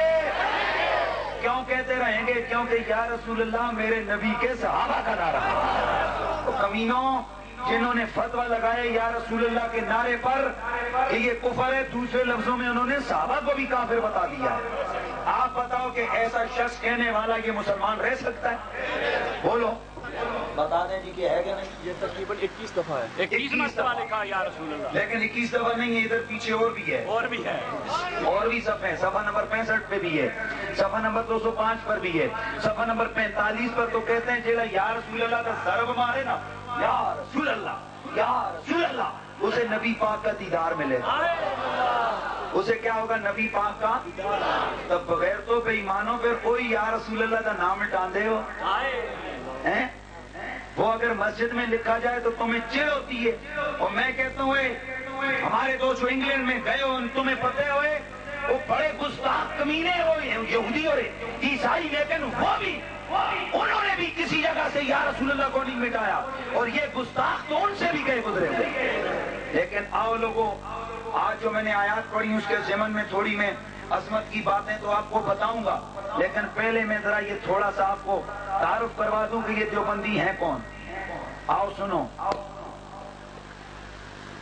کیوں کہتے رہیں گے؟ کیونکہ یا رسول اللہ میرے نبی کے صحابہ کا نعرہ. تو کمینوں جنہوں نے فتویٰ لگائے یا رسول اللہ کے نعرے پر کہ یہ کفر ہے، دوسرے لفظوں میں انہوں نے صحابہ کو بھی کافر بتا دیا. آپ بتاؤ کہ ایسا شخص کہنے والا یہ مسلمان رہ سکتا ہے؟ بولو بتا دیں جی کہ ہے کہ نہیں. یہ تقریباً 21 دفعہ ہے. 21 مرتبہ لکھا یا رسول اللہ. لیکن 21 دفعہ نہیں ہے، ادھر پیچھے اور بھی ہے، اور بھی ہے، اور بھی صفحے ہیں. صفحہ نمبر 65 پہ بھی ہے، صفحہ نمبر 205 پر بھی ہے، صفحہ نمبر 45 پر تو کہتے ہیں جیلا یا رسول اللہ کا ضرب مارے نا، یا رسول اللہ، یا رسول اللہ، اسے نبی پاک کا دیدار ملے گا. اسے کیا ہوگا؟ نبی پاک کا. تب بغیر تو بے ایمانوں پھر کوئی یا رسول اللہ کا نام مٹاندے ہو ہیں؟ وہ اگر مسجد میں لکھا جائے تو تمہیں چڑ ہوتی ہے. اور میں کہتا ہوں ہمارے دوست جو انگلینڈ میں گئے ہو تمہیں پتہ ہوئے وہ بڑے گستاخ کمینے وہ یہودی اور عیسائی، لیکن وہ بھی انہوں نے بھی کسی جگہ سے یا رسول اللہ کو نہیں مٹایا، اور یہ گستاخ تو ان سے بھی گئے گزرے ہوئے۔ لیکن آؤ لوگوں، آج جو میں نے آیات پڑھی اس کے ضمن میں تھوڑی میں عظمت کی باتیں تو آپ کو بتاؤں گا، لیکن پہلے میں ذرا یہ تھوڑا سا آپ کو تعارف کروا دوں کہ یہ دیوبندی ہیں کون۔ آؤ سنو،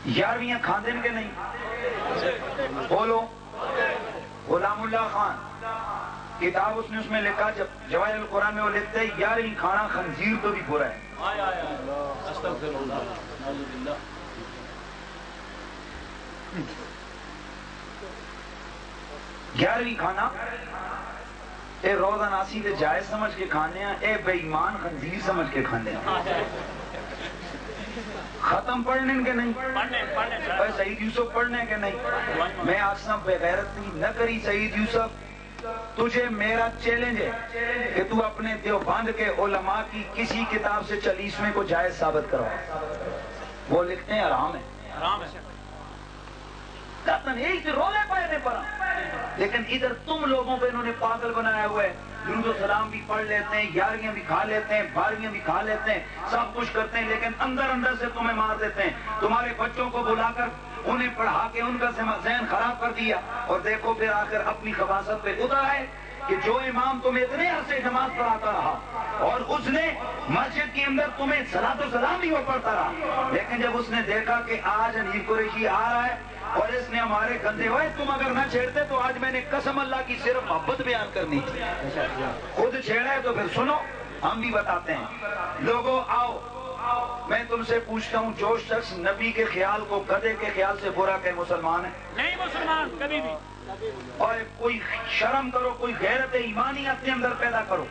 11ویں کھاندے کے نہیں بولو۔ غلام اللہ خان کتاب اس نے اس میں لکھا، جب جواہر القرآن میں وہ لکھتے ہیں 11ویں کھانا خنزیر تو بھی برا ہے۔ 11ویں کھانا اے روزہ ناسی تے جائز سمجھ کے کھانے ہیں، اے بے ایمان خنزیر سمجھ کے کھانے ہیں۔ ختم پڑھنے کے نہیں، اے سعید یوسف پڑھنے کے نہیں۔ میں آسم بغیرت نہیں نہ کری سعید یوسف، تجھے میرا چیلنج ہے کہ تو اپنے دیوبند کے علماء کی کسی کتاب سے 40ویں کو جائز ثابت کروا۔ وہ لکھتے ہیں حرام ہے، ایک روزے پڑھنے پر، لیکن ادھر تم لوگوں پہ انہوں نے پاگل بنایا ہوا ہے۔ درود و سلام بھی پڑھ لیتے ہیں، 11ویں بھی کھا لیتے ہیں، 12ویں بھی کھا لیتے ہیں، سب کچھ کرتے ہیں، لیکن اندر اندر سے تمہیں مار دیتے ہیں۔ تمہارے بچوں کو بلا کر انہیں پڑھا کے ان کا ذہن خراب کر دیا، اور دیکھو پھر آخر اپنی خباثت پہ اتر آئے کہ جو امام تمہیں اتنے عرصے نماز پڑھاتا رہا اور اس نے مسجد کے اندر تمہیں صلاۃ و سلام بھی وہ پڑھتا رہا، لیکن جب اس نے دیکھا کہ آج انیر قریشی آ رہا ہے اور اس نے ہمارے گندے ہوئے، تم اگر نہ چھیڑتے تو آج میں نے قسم اللہ کی صرف محبت بیان کرنی تھی، خود چھیڑا ہے تو پھر سنو ہم بھی بتاتے ہیں۔ لوگوں آؤ، میں تم سے پوچھتا ہوں، جو شخص نبی کے خیال کو گدھے کے خیال سے برا کہ مسلمان ہے؟ نہیں مسلمان کبھی بھی۔ اور کوئی شرم کرو، کوئی غیرت ایمانی اپنے اندر پیدا کرو،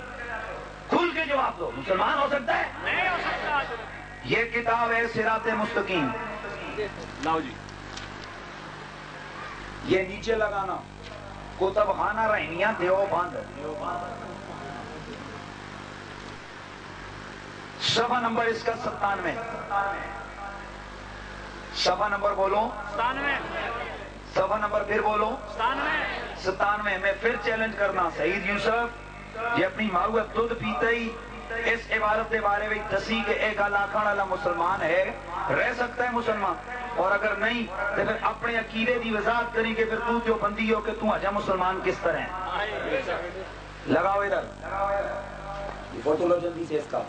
کھل کے جواب دو، مسلمان ہو سکتا ہے؟ نہیں ہو سکتا۔ یہ کتاب ہے صراط مستقیم، لاؤ جی، یہ نیچے لگانا، کتب خانہ رحمیہ دیوبند، صفحہ نمبر اس کا 97، صفحہ نمبر بولو، 97 صفحہ نمبر پھر بولو، 97۔ میں پھر چیلنج کرنا، سعید یوسف یہ اپنی ماں دودھ پیتا ہی اس عبارت کے بارے میں دسی کہ ایک علاقہ والا مسلمان ہے، رہ سکتا ہے مسلمان، اور اگر نہیں تو پھر اپنے عقیدے کی وضاحت کریں کہ پھر تو جو بندی ہو کہ تو اجا مسلمان کس طرح ہے۔ لگاؤ ادھر فوٹو لو جلدی سے اس کا۔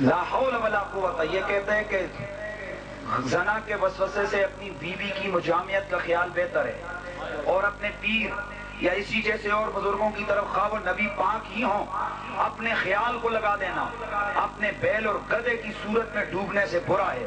لا حول ولا قوت، یہ کہتے ہیں کہ زنا کے وسوسے سے اپنی بیوی کی مجامعت کا خیال بہتر ہے، اور اپنے پیر یا اسی جیسے اور بزرگوں کی طرف خواہ وہ نبی پاک ہی ہوں، اپنے خیال کو لگا دینا اپنے بیل اور گدھے کی صورت میں ڈوبنے سے برا ہے،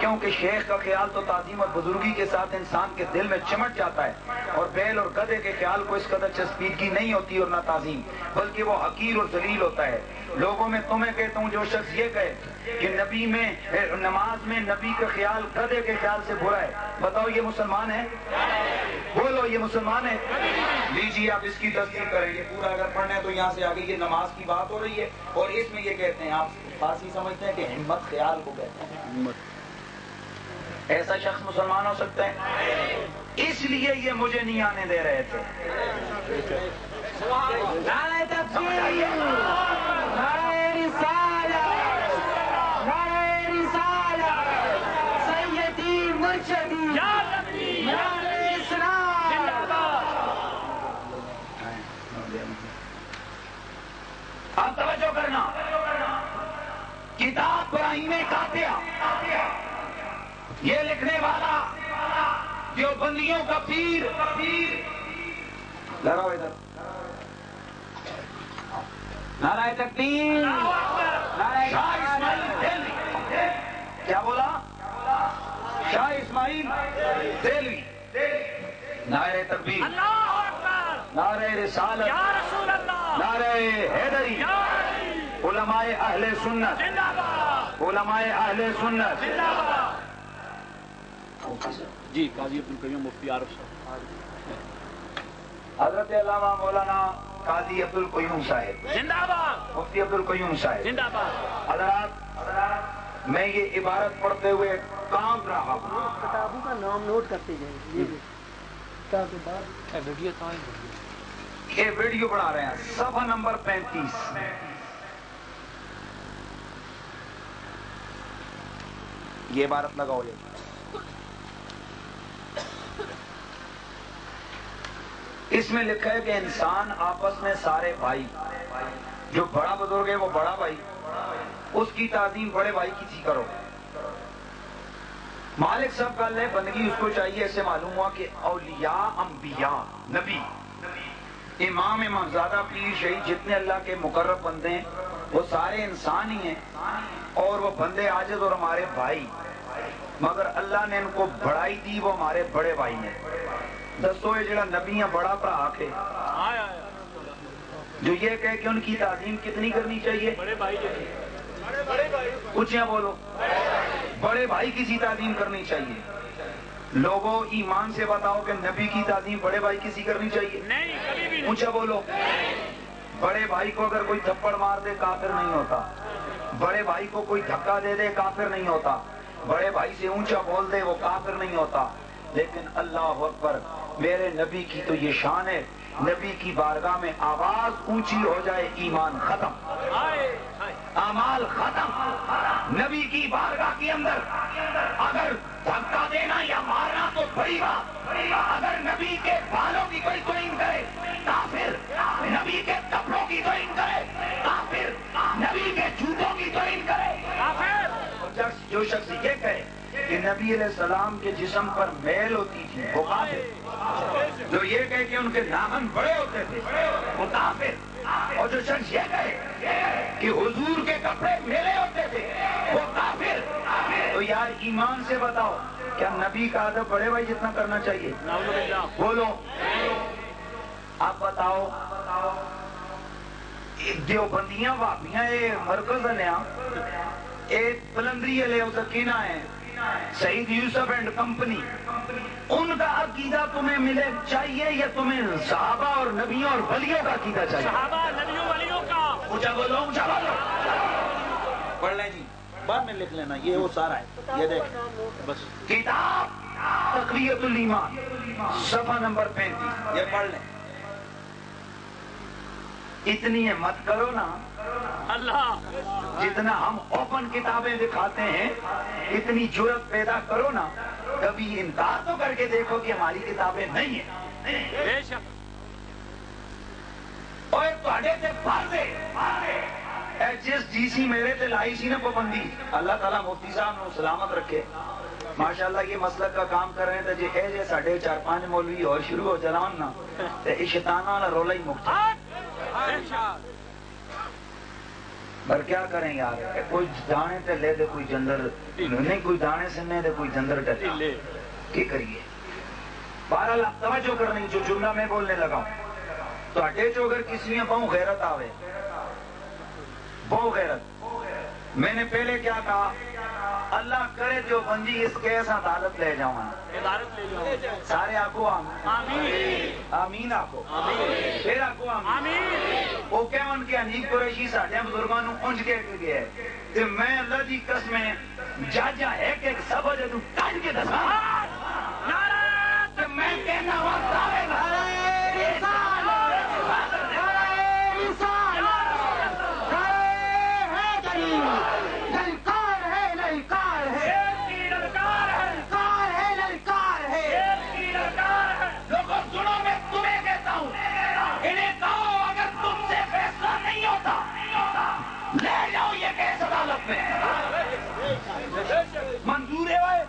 کیونکہ شیخ کا خیال تو تعظیم اور بزرگی کے ساتھ انسان کے دل میں چمٹ جاتا ہے، اور بیل اور گدھے کے خیال کو اس قدر چسپیدگی نہیں ہوتی اور نہ تعظیم، بلکہ وہ حقیر اور ذلیل ہوتا ہے۔ لوگوں میں تمہیں کہتا ہوں، جو شخص یہ کہے کہ نبی میں نماز میں نبی کا خیال گدھے کے خیال سے برا ہے، بتاؤ یہ مسلمان ہے؟ بولو یہ مسلمان ہے؟ لیجیے آپ اس کی تصدیق کریں، یہ پورا اگر پڑھنا ہے تو یہاں سے آگے یہ نماز کی بات ہو رہی ہے، اور اس میں یہ کہتے ہیں، آپ فارسی سمجھتے ہیں کہ ہمت خیال کو کہتے ہیں۔ ایسا شخص مسلمان ہو سکتا ہے؟ اس لیے یہ مجھے نہیں آنے دے رہے تھے۔ نعرہ تکبیر، نعرہ رسالت، نعرہ رسالت، سیدی مرشدی یا اسلام زندہ باد۔ اب توجہ کرنا، کتاب ابراہیم قاطعہ، یہ لکھنے والا جو بندیوں کا پیر، لگاؤ ادھر، نعرہ تکبیر، شاہ اسماعیل دہلوی، کیا بولا؟ شاہ اسماعیل دہلوی، نعرہ تکبیر، اللہ اکبر، نعرہ رسالت، یا رسول اللہ، نعرہ حیدری، یا علی، علماء اہل سنت، زندہ باد، علماء اہل سنت۔ زندہ باد۔ جی قاضی عبدالقیوم مفتی عارف صاحب، حضرت علامہ مولانا قاضی عبدالقیوم صاحب، زندہ باد، مفتی عبدالقیوم صاحب، زندہ باد۔ حضرات میں یہ عبارت پڑھتے ہوئے کام رہا ہوں. کتابوں کا نام نوٹ کرتے جائیں. یہ کتاب کے بعد یہ ویڈیو بنا رہے ہیں. صفحہ نمبر 35. یہ عبارت لگاؤ. اس میں لکھا ہے کہ انسان آپس میں سارے بھائی، جو بڑا بزرگ ہے وہ بڑا بھائی، اس کی تعظیم بڑے بھائی کی سی کرو. مالک صاحب کا لے بندگی اس کو چاہیے. ایسے معلوم ہوا کہ اولیاء، انبیاء، نبی، امام، امامزادہ، پیر، شہید، جتنے اللہ کے مقرب بندے ہیں وہ سارے انسان ہی ہیں، اور وہ بندے عاجز اور ہمارے بھائی، مگر اللہ نے ان کو بڑائی دی، وہ ہمارے بڑے بھائی ہیں. دسو یہ جڑا نبی ہے بڑا بھرا کے جو یہ کہے کہ ان کی تعظیم کتنی کرنی چاہیے؟ اونچیاں بولو. بڑے بھائی کی سی تعظیم کرنی چاہیے. لوگوں ایمان سے بتاؤ کہ نبی کی تعظیم بڑے بھائی کی سی کرنی چاہیے. اونچا بولو. بڑے بھائی کو اگر کوئی تھپڑ مار دے کافر نہیں ہوتا. بڑے بھائی کو کوئی دھکا دے دے کافر نہیں ہوتا. بڑے بھائی سے اونچا بول دے وہ کافر نہیں ہوتا. لیکن اللہ اکبر، میرے نبی کی تو یہ شان ہے، نبی کی بارگاہ میں آواز اونچی ہو جائے ایمان ختم، اعمال ختم. نبی کی بارگاہ کے اندر اگر دھکا دینا یا مارنا تو بڑی بات، اگر نبی کے بالوں کی کوئی توہین کرے کافر، نبی کے کپڑوں کی توہین کرے کافر، نبی کے جوتوں کی توہین کرے کافر. جو شخص یہ کہے کہ نبی علیہ السلام کے جسم پر میل ہوتی تھی وہ کافر. جو یہ کہے کہ ان کے ناخن بڑے ہوتے تھے وہ کافر. اور جو شخص یہ کہے کہ حضور کے کپڑے میلے ہوتے تھے وہ کافر. تو یار ایمان سے بتاؤ کیا نبی کا ادب بڑے بھائی جتنا کرنا چاہیے؟ بولو. آپ بتاؤ دیوبندیاں وہابیاں یہ مرکز نیا ایک بلندری علیہ سکینہ ہے سعید یوسف اینڈ کمپنی، ان کا عقیدہ تمہیں ملے چاہیے یا تمہیں صحابہ اور نبیوں اور ولیوں کا عقیدہ چاہیے؟ صحابہ، نبیوں، ولیوں کا. اونچا بولو، اونچا بولو. پڑھ لیں جی، بعد میں لکھ لینا. یہ وہ سارا ہے، یہ دیکھ بس. کتاب تقویۃ الایمان صفحہ نمبر 35. یہ پڑھ لیں. اتنی ہمت کرو نا اللہ، جتنا ہم اوپن کتابیں دکھاتے ہیں اتنی جرت پیدا کرو نا. کبھی انکار تو کر کے دیکھو کہ ہماری کتابیں نہیں ہیں. اور تھوڑے سے فارے ایچ ایس ڈی سی میرے تے لائی سی نا پابندی. اللہ تعالیٰ مفتی صاحب نے سلامت رکھے. ماشاءاللہ یہ مسلک کا کام کر رہے تھے. جی ساڑھے 4-5 مولوی اور شروع ہو جلان نا شیطان والا رولا ہی مکتا. پر کیا کریں یار، کوئی دانے تے لے دے کوئی جندر نہیں، کوئی دانے سننے دے کوئی جندر ٹلے. کی کریے؟ بہرحال توجہ کرنی. جو جملہ میں بولنے لگا ہوں تو اٹے چو اگر کسی میں بہو غیرت آوے، بہو غیرت، میں نے پہلے کیا کہا؟ اللہ کرے جو بندی اس کیس عدالت لے جاؤں، سارے آکو آمین، آمین آکو، پھر آکو آمین. وہ کہ ان کے حنیف قریشی ساڑھے بزرگانوں انج کے گئے کہ میں اللہ دی قسم جاجا ہے کہ سب جدو کانج کے دسا کہ میں کہنا وقت آئے گا منظور ہے.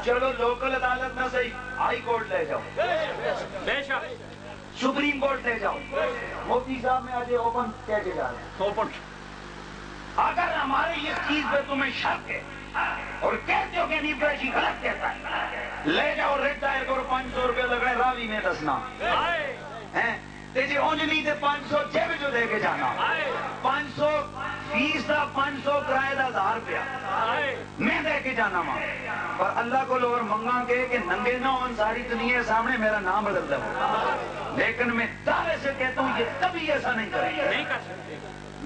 چلو لوکل عدالت نہ صحیح، ہائی کورٹ لے جاؤ، بے شک سپریم کورٹ لے جاؤ. مفتی صاحب میں آج اوپن کہہ کے جا رہے ہیں. اگر ہمارے اس چیز پہ تمہیں شک ہے اور کہتے ہو کہ حنیف قریشی غلط کہتا ہے، لے جاؤ ریٹ دائر کرو، 500 روپے لگ رہے راوی میں دسنا جی اونجنی تے 500 جیب جو دے کے جانا، 500 فیس دا 500 کرایہ دا 1000 روپیہ میں دے کے جانا ماں. پر اللہ کو لوگ منگا کے کہ ننگے نہ ہوں ساری دنیا سامنے میرا نام بدل دو. لیکن میں دعوے سے کہتا ہوں یہ کبھی ایسا نہیں کریں گے.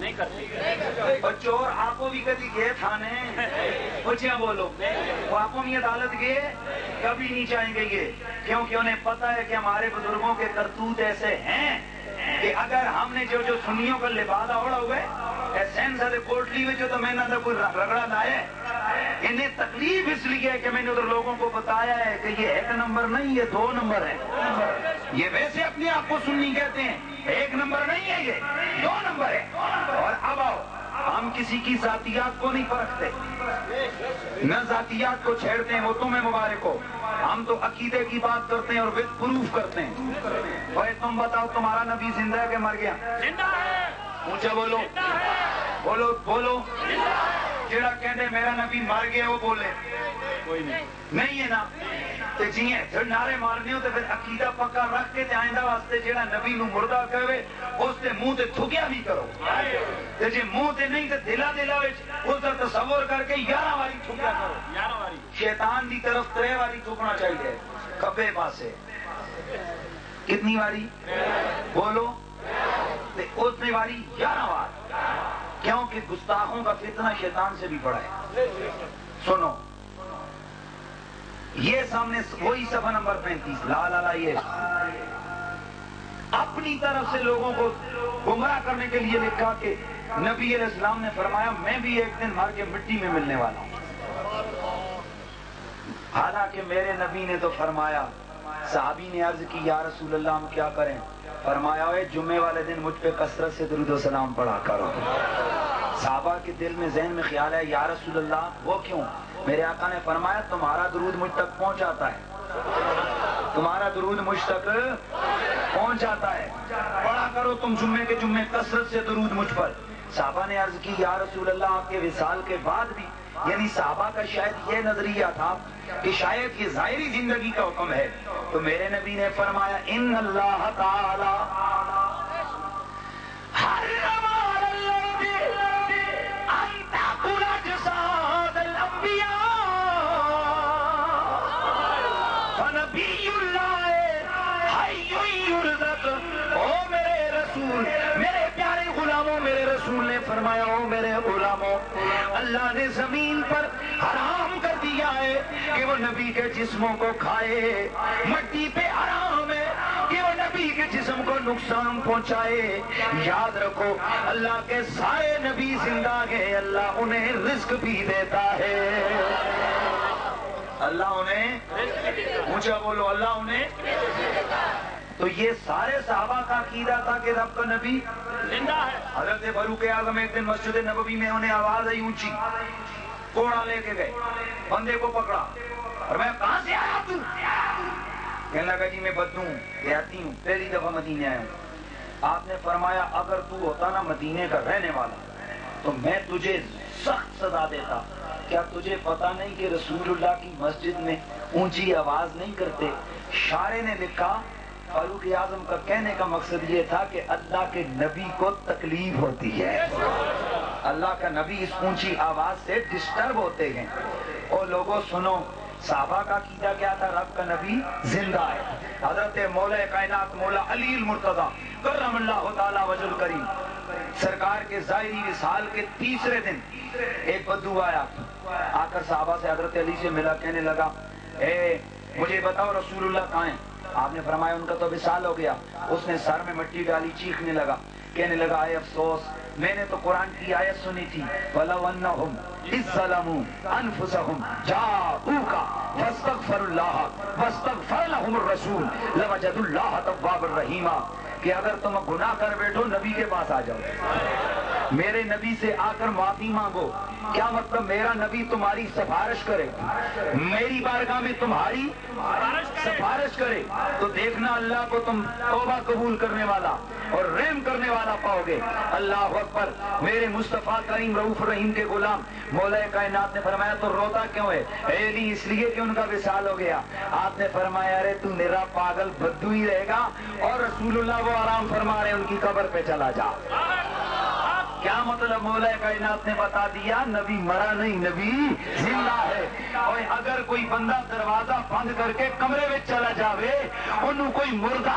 نہیں کرتے. اور چور آپ کو بھی کبھی گئے تھانے بچیاں بولو وہ آپ کو بھی عدالت گئے کبھی نہیں چاہیں گے یہ کیونکہ انہیں پتا ہے کہ ہمارے بزرگوں کے کرتوت ایسے ہیں کہ اگر ہم نے جو سنیوں کا لبادہ اوڑا ہوئے سینس کوٹلی میں جو تو میں نے کوئی رگڑا لائے انہیں تکلیف اس لیے ہے کہ میں نے ادھر لوگوں کو بتایا ہے کہ یہ 1 نمبر نہیں یہ 2 نمبر ہے. یہ ویسے اپنے آپ کو سنی کہتے ہیں 1 نمبر نہیں ہے یہ 2 نمبر ہے. اور اب آؤ ہم کسی کی ذاتیات کو نہیں پرکھتے نہ ذاتیات کو چھیڑتے ہیں وہ تمہیں مبارک ہو. ہم تو عقیدے کی بات کرتے ہیں اور وتھ پروف کرتے ہیں. اور تم بتاؤ تمہارا نبی زندہ ہے کہ مر گیا؟ زندہ ہے. اونچا بولو بولو بولو. جڑا کہنے میرا نبی مر گیا وہ بولے کوئی نہیں. نہیں ہے نا. تے جی جڑ نعرے مارنے ہو تے پھر عقیدہ پکا رکھ کے تے آئندہ واسطے جڑا نبی نو مردہ کہے اس تے منہ تے تھکیا بھی کرو. تے جے منہ تے نہیں تے دلا وچ اس دا تصور کر کے 11 واری تھکیا کرو. 11 واری. شیطان دی طرف 3 واری تھکنا چاہیے کھبے پاسے. کتنی واری بولو؟ تے اتنی واری 11 بار. کیونکہ گستاخوں کا فتنہ شیطان سے بھی بڑا ہے. سنو یہ سامنے وہی صفحہ نمبر 35 لا لا لا یہ اپنی طرف سے لوگوں کو گمراہ کرنے کے لیے لکھا کہ نبی علیہ السلام نے فرمایا میں بھی ایک دن مر کے مٹی میں ملنے والا ہوں. حالانکہ میرے نبی نے تو فرمایا صحابی نے عرض کی یا رسول اللہ ہم کیا کریں؟ فرمایا ہوئے جمعے والے دن مجھ پہ کثرت سے درود و سلام پڑھا کرو. صحابہ کے دل میں ذہن میں خیال ہے یا رسول اللہ وہ کیوں؟ میرے آقا نے فرمایا تمہارا درود مجھ تک پہنچاتا ہے تمہارا درود مجھ تک پہنچاتا ہے پڑھا کرو تم جمعے کے جمعے کثرت سے درود مجھ پر. صحابہ نے عرض کی یا رسول اللہ آپ کے وصال کے بعد بھی یعنی صحابہ کا شاید یہ نظریہ تھا کہ شاید یہ ظاہری زندگی کا حکم ہے. تو میرے نبی نے فرمایا ان اللہ تعالی حرم علی الارض ان تاکل اجساد الانبیاء فنبی اللہ حی یرزق. او میرے رسول میرے پیارے غلاموں میرے رسول نے فرمایا او میرے غلاموں اللہ نے زمین پر حرام کر دیا ہے کہ وہ نبی کے جسموں کو کھائے. مٹی پہ حرام ہے کہ وہ نبی کے جسم کو نقصان پہنچائے. یاد رکھو اللہ کے سارے نبی زندہ ہیں اللہ انہیں رزق بھی دیتا ہے. اللہ انہیں اونچا بولو اللہ انہیں. تو یہ سارے صحابہ کا عقیدہ تھا کہ رب کا نبی زندہ ہے. حضرت فاروق اعظم ایک دن مسجد نبوی میں انہیں آواز آئی اونچی کوڑا لے کے گئے بندے کو پکڑا اور میں کہاں سے آیا تو کہنے لگا جی میں بدو ہوں دیہاتی ہوں پہلی دفعہ مدینے آیا ہوں. آپ نے فرمایا اگر تو ہوتا نا مدینے کا رہنے والا تو میں تجھے سخت سزا دیتا. کیا تجھے پتا نہیں کہ رسول اللہ کی مسجد میں اونچی آواز نہیں کرتے؟ شاعر نے لکھا فاروق اعظم کا کہنے کا مقصد یہ تھا کہ اللہ کے نبی کو تکلیف ہوتی ہے. اللہ کا نبی اس اونچی آواز سے ڈسٹرب ہوتے ہیں. اور لوگوں سنو صحابہ کا عقیدہ کیا تھا؟ رب کا نبی زندہ ہے. حضرت مولا کائنات مولا علی المرتضی کرم اللہ تعالی وجہ الکریم سرکار کے ظاہری وصال کے تیسرے دن ایک بدو آیا آ کر صحابہ سے حضرت علی سے ملا کہنے لگا اے مجھے بتاؤ رسول اللہ کہاں ہیں؟ آپ نے فرمایا ان کا تو وصال ہو گیا. اس نے سر میں مٹی ڈالی چیخنے لگا کہنے لگا اے افسوس میں نے تو قرآن کی آیت سنی تھی وَلَوْ أَنَّهُمْ إِذْ ظَلَمُوا أَنفُسَهُمْ جَاءُوكَ فَاسْتَغْفَرُوا اللَّهَ وَاسْتَغْفَرَ لَهُمُ الرَّسُولُ لَوَجَدُوا اللَّهَ تَوَّابًا رَحِيمًا. کہ اگر تم گناہ کر بیٹھو نبی کے پاس آ جاؤ میرے نبی سے آ کر معافی مانگو. کیا مطلب میرا نبی تمہاری سفارش کرے میری بارگاہ میں تمہاری سفارش کرے تو دیکھنا اللہ کو تم توبہ قبول کرنے والا اور رحم کرنے والا پاؤ گے. اللہ اکبر. میرے مصطفیٰ کریم رؤوف رحیم کے غلام مولا کائنات نے فرمایا تو روتا کیوں ہے؟ اے علی اس لیے کہ ان کا وصال ہو گیا. آپ نے فرمایا ارے تو میرا پاگل بدو ہی رہے گا اور رسول اللہ وہ آرام فرما رہے ان کی قبر پہ چلا جا. کیا مطلب؟ مولا کائنات نے بتا دیا نبی مرا نہیں نبی زندہ ہے. اور اگر کوئی بندہ دروازہ بند کر کے کمرے میں چلا جاوے انہوں کوئی مردہ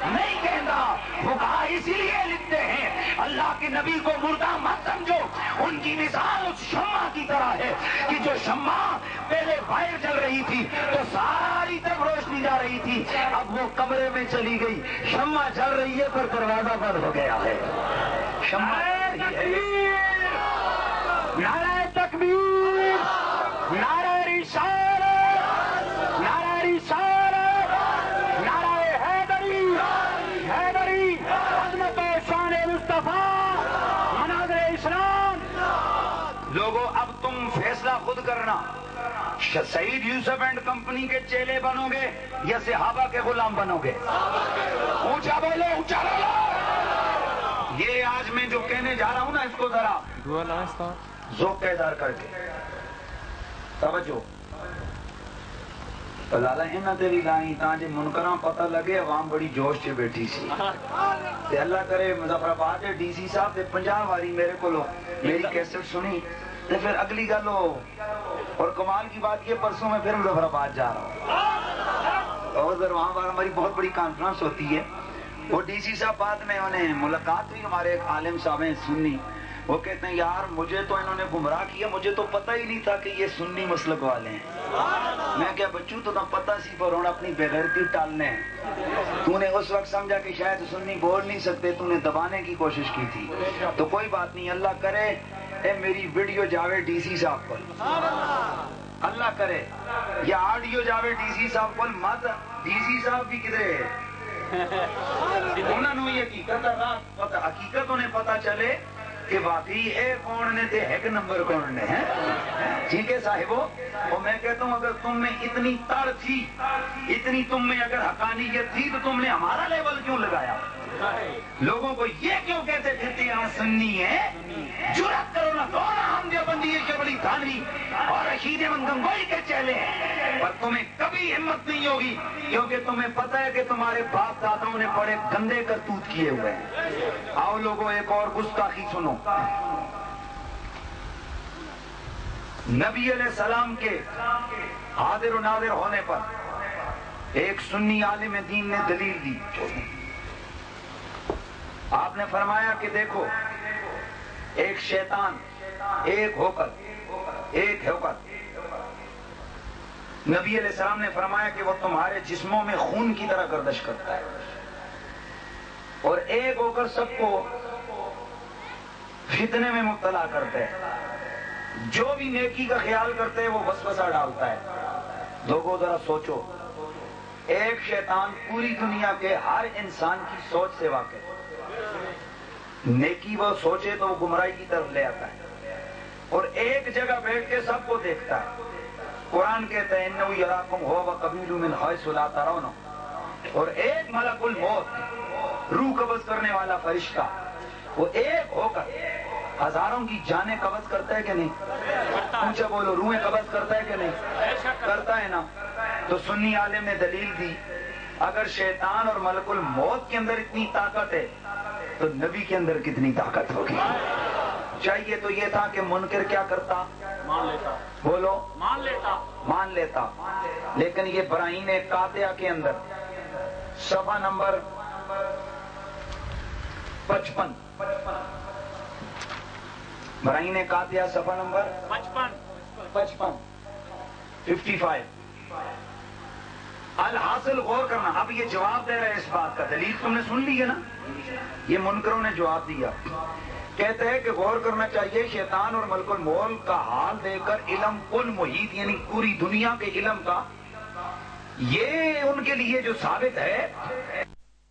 نہیں کہتا. فقہا اسی لیے لکھتے ہیں اللہ کے نبی کو مردہ مت سمجھو، ان کی مثال اس شمع کی طرح ہے کہ جو شمع پہلے باہر جل رہی تھی تو ساری طرف روشنی جا رہی تھی، اب وہ کمرے میں چلی گئی، شمع جل رہی ہے پر دروازہ بند ہو گیا ہے۔ شمع نعرہ تکبیر، نعرہ رسالت، نعرہ رسالت، نعرہ حیدری، حیدری، عظمت و شان مصطفیٰ، مناظر اسلام۔ لوگوں اب تم فیصلہ خود کرنا، سعید یوسف اینڈ کمپنی کے چیلے بنو گے یا صحابہ کے غلام بنو گے؟ اونچا بولو، اونچا بولو۔ یہ آج میں جو کہنے جا رہا ہوں نا، اس کو ذرا ذوق کا اظہار کر کے توجہ لالا انہاں تے بھی لائیں تاں جے منکراں پتہ لگے، عوام بڑی جوش سے بیٹھی سی تے اللہ کرے مظفر آباد دے ڈی سی صاحب تے 50 واری میرے کولو میری کیسٹ سنی تے پھر اگلی گل ہو۔ اور کمال کی بات یہ، پرسوں میں پھر مظفر آباد جا رہا ہوں اور ادھر وہاں پر ہماری بہت بڑی کانفرنس ہوتی ہے۔ وہ ڈی سی صاحب بعد میں انہیں ملاقات ہوئی، ہمارے ایک عالم صاحب ہیں سنی، وہ کہتے ہیں یار مجھے تو انہوں نے گمراہ کیا، مجھے تو پتہ ہی نہیں تھا کہ یہ سنی مسلک والے ہیں۔ میں کیا بچوں تو نہ پتہ سی پر ہوں اپنی بےغیرتی ٹالنے ہیں۔ تو نے اس وقت سمجھا کہ شاید سنی بول نہیں سکتے، تو نے دبانے کی کوشش کی تھی، تو کوئی بات نہیں، اللہ کرے اے میری ویڈیو جاوے ڈی سی صاحب کو، اللہ کرے یا آڈیو جاوے ڈی سی صاحب کو، مت ڈی سی صاحب بھی کدھر ہے انہوں نے یہ حقیقت انہیں پتہ چلے کہ واقعی اے کون نے تے ایک نمبر کون نے ہیں۔ ٹھیک ہے صاحبو، اور میں کہتا ہوں اگر تم میں اتنی تڑ تھی، اتنی تم میں اگر حقانیت تھی تو تم نے ہمارا لیول کیوں لگایا؟ لوگوں کو یہ کیوں کہتے پھرتے ہیں سنی ہے؟ جرأت کرو نہ، دو نا ہم دیوبندی کے بڑی تھانوی اور رشید احمد گنگوئی کے چیلے ہیں، پر تمہیں کبھی ہمت نہیں ہوگی کیونکہ تمہیں پتہ ہے کہ تمہارے باپ داداؤں نے بڑے گندے کرتوت کیے ہوئے ہیں۔ آؤ لوگوں ایک اور گستاخی سنو۔ نبی علیہ السلام کے حاضر و ناظر ہونے پر ایک سنی عالم دین نے دلیل دی، آپ نے فرمایا کہ دیکھو ایک شیطان ایک ہو کر نبی علیہ السلام نے فرمایا کہ وہ تمہارے جسموں میں خون کی طرح گردش کرتا ہے اور ایک ہو کر سب کو فتنے میں مبتلا کرتا ہے، جو بھی نیکی کا خیال کرتے ہیں وہ وسوسہ ڈالتا ہے۔ لوگوں ذرا سوچو، ایک شیطان پوری دنیا کے ہر انسان کی سوچ سے واقف، نیکی وہ سوچے تو وہ گمراہی کی طرف لے آتا ہے، اور ایک جگہ بیٹھ کے سب کو دیکھتا ہے۔ قرآن کہتا ہے انہو یراکم ہوا وقبیل من حیث لا ترونہ، اور ایک ملک الموت روح قبض کرنے والا فرشتہ وہ ایک ہو کر ہزاروں کی جانیں قبض کرتا ہے کہ نہیں؟ اونچا بولو، روحیں قبض کرتا ہے کہ نہیں؟ کرتا ہے نا۔ تو سنی عالم نے دلیل دی، اگر شیطان اور ملک الموت کے اندر اتنی طاقت ہے تو نبی کے اندر کتنی طاقت ہوگی؟ چاہیے تو یہ تھا کہ منکر کیا کرتا؟ مان لیتا، بولو، مان لیتا۔ لیکن یہ براہین قاطعہ کے اندر صفحہ نمبر 55، براہین قاطعہ صفحہ نمبر 55 الحاصل غور کرنا۔ اب یہ جواب دے رہا ہے اس بات کا، دلیل تم نے سن لی ہے نا، یہ منکروں نے جواب دیا، کہتے ہیں کہ غور کرنا چاہیے شیطان اور ملک الموت کا حال دے کر علم کل محیط یعنی پوری دنیا کے علم کا یہ ان کے لیے جو ثابت ہے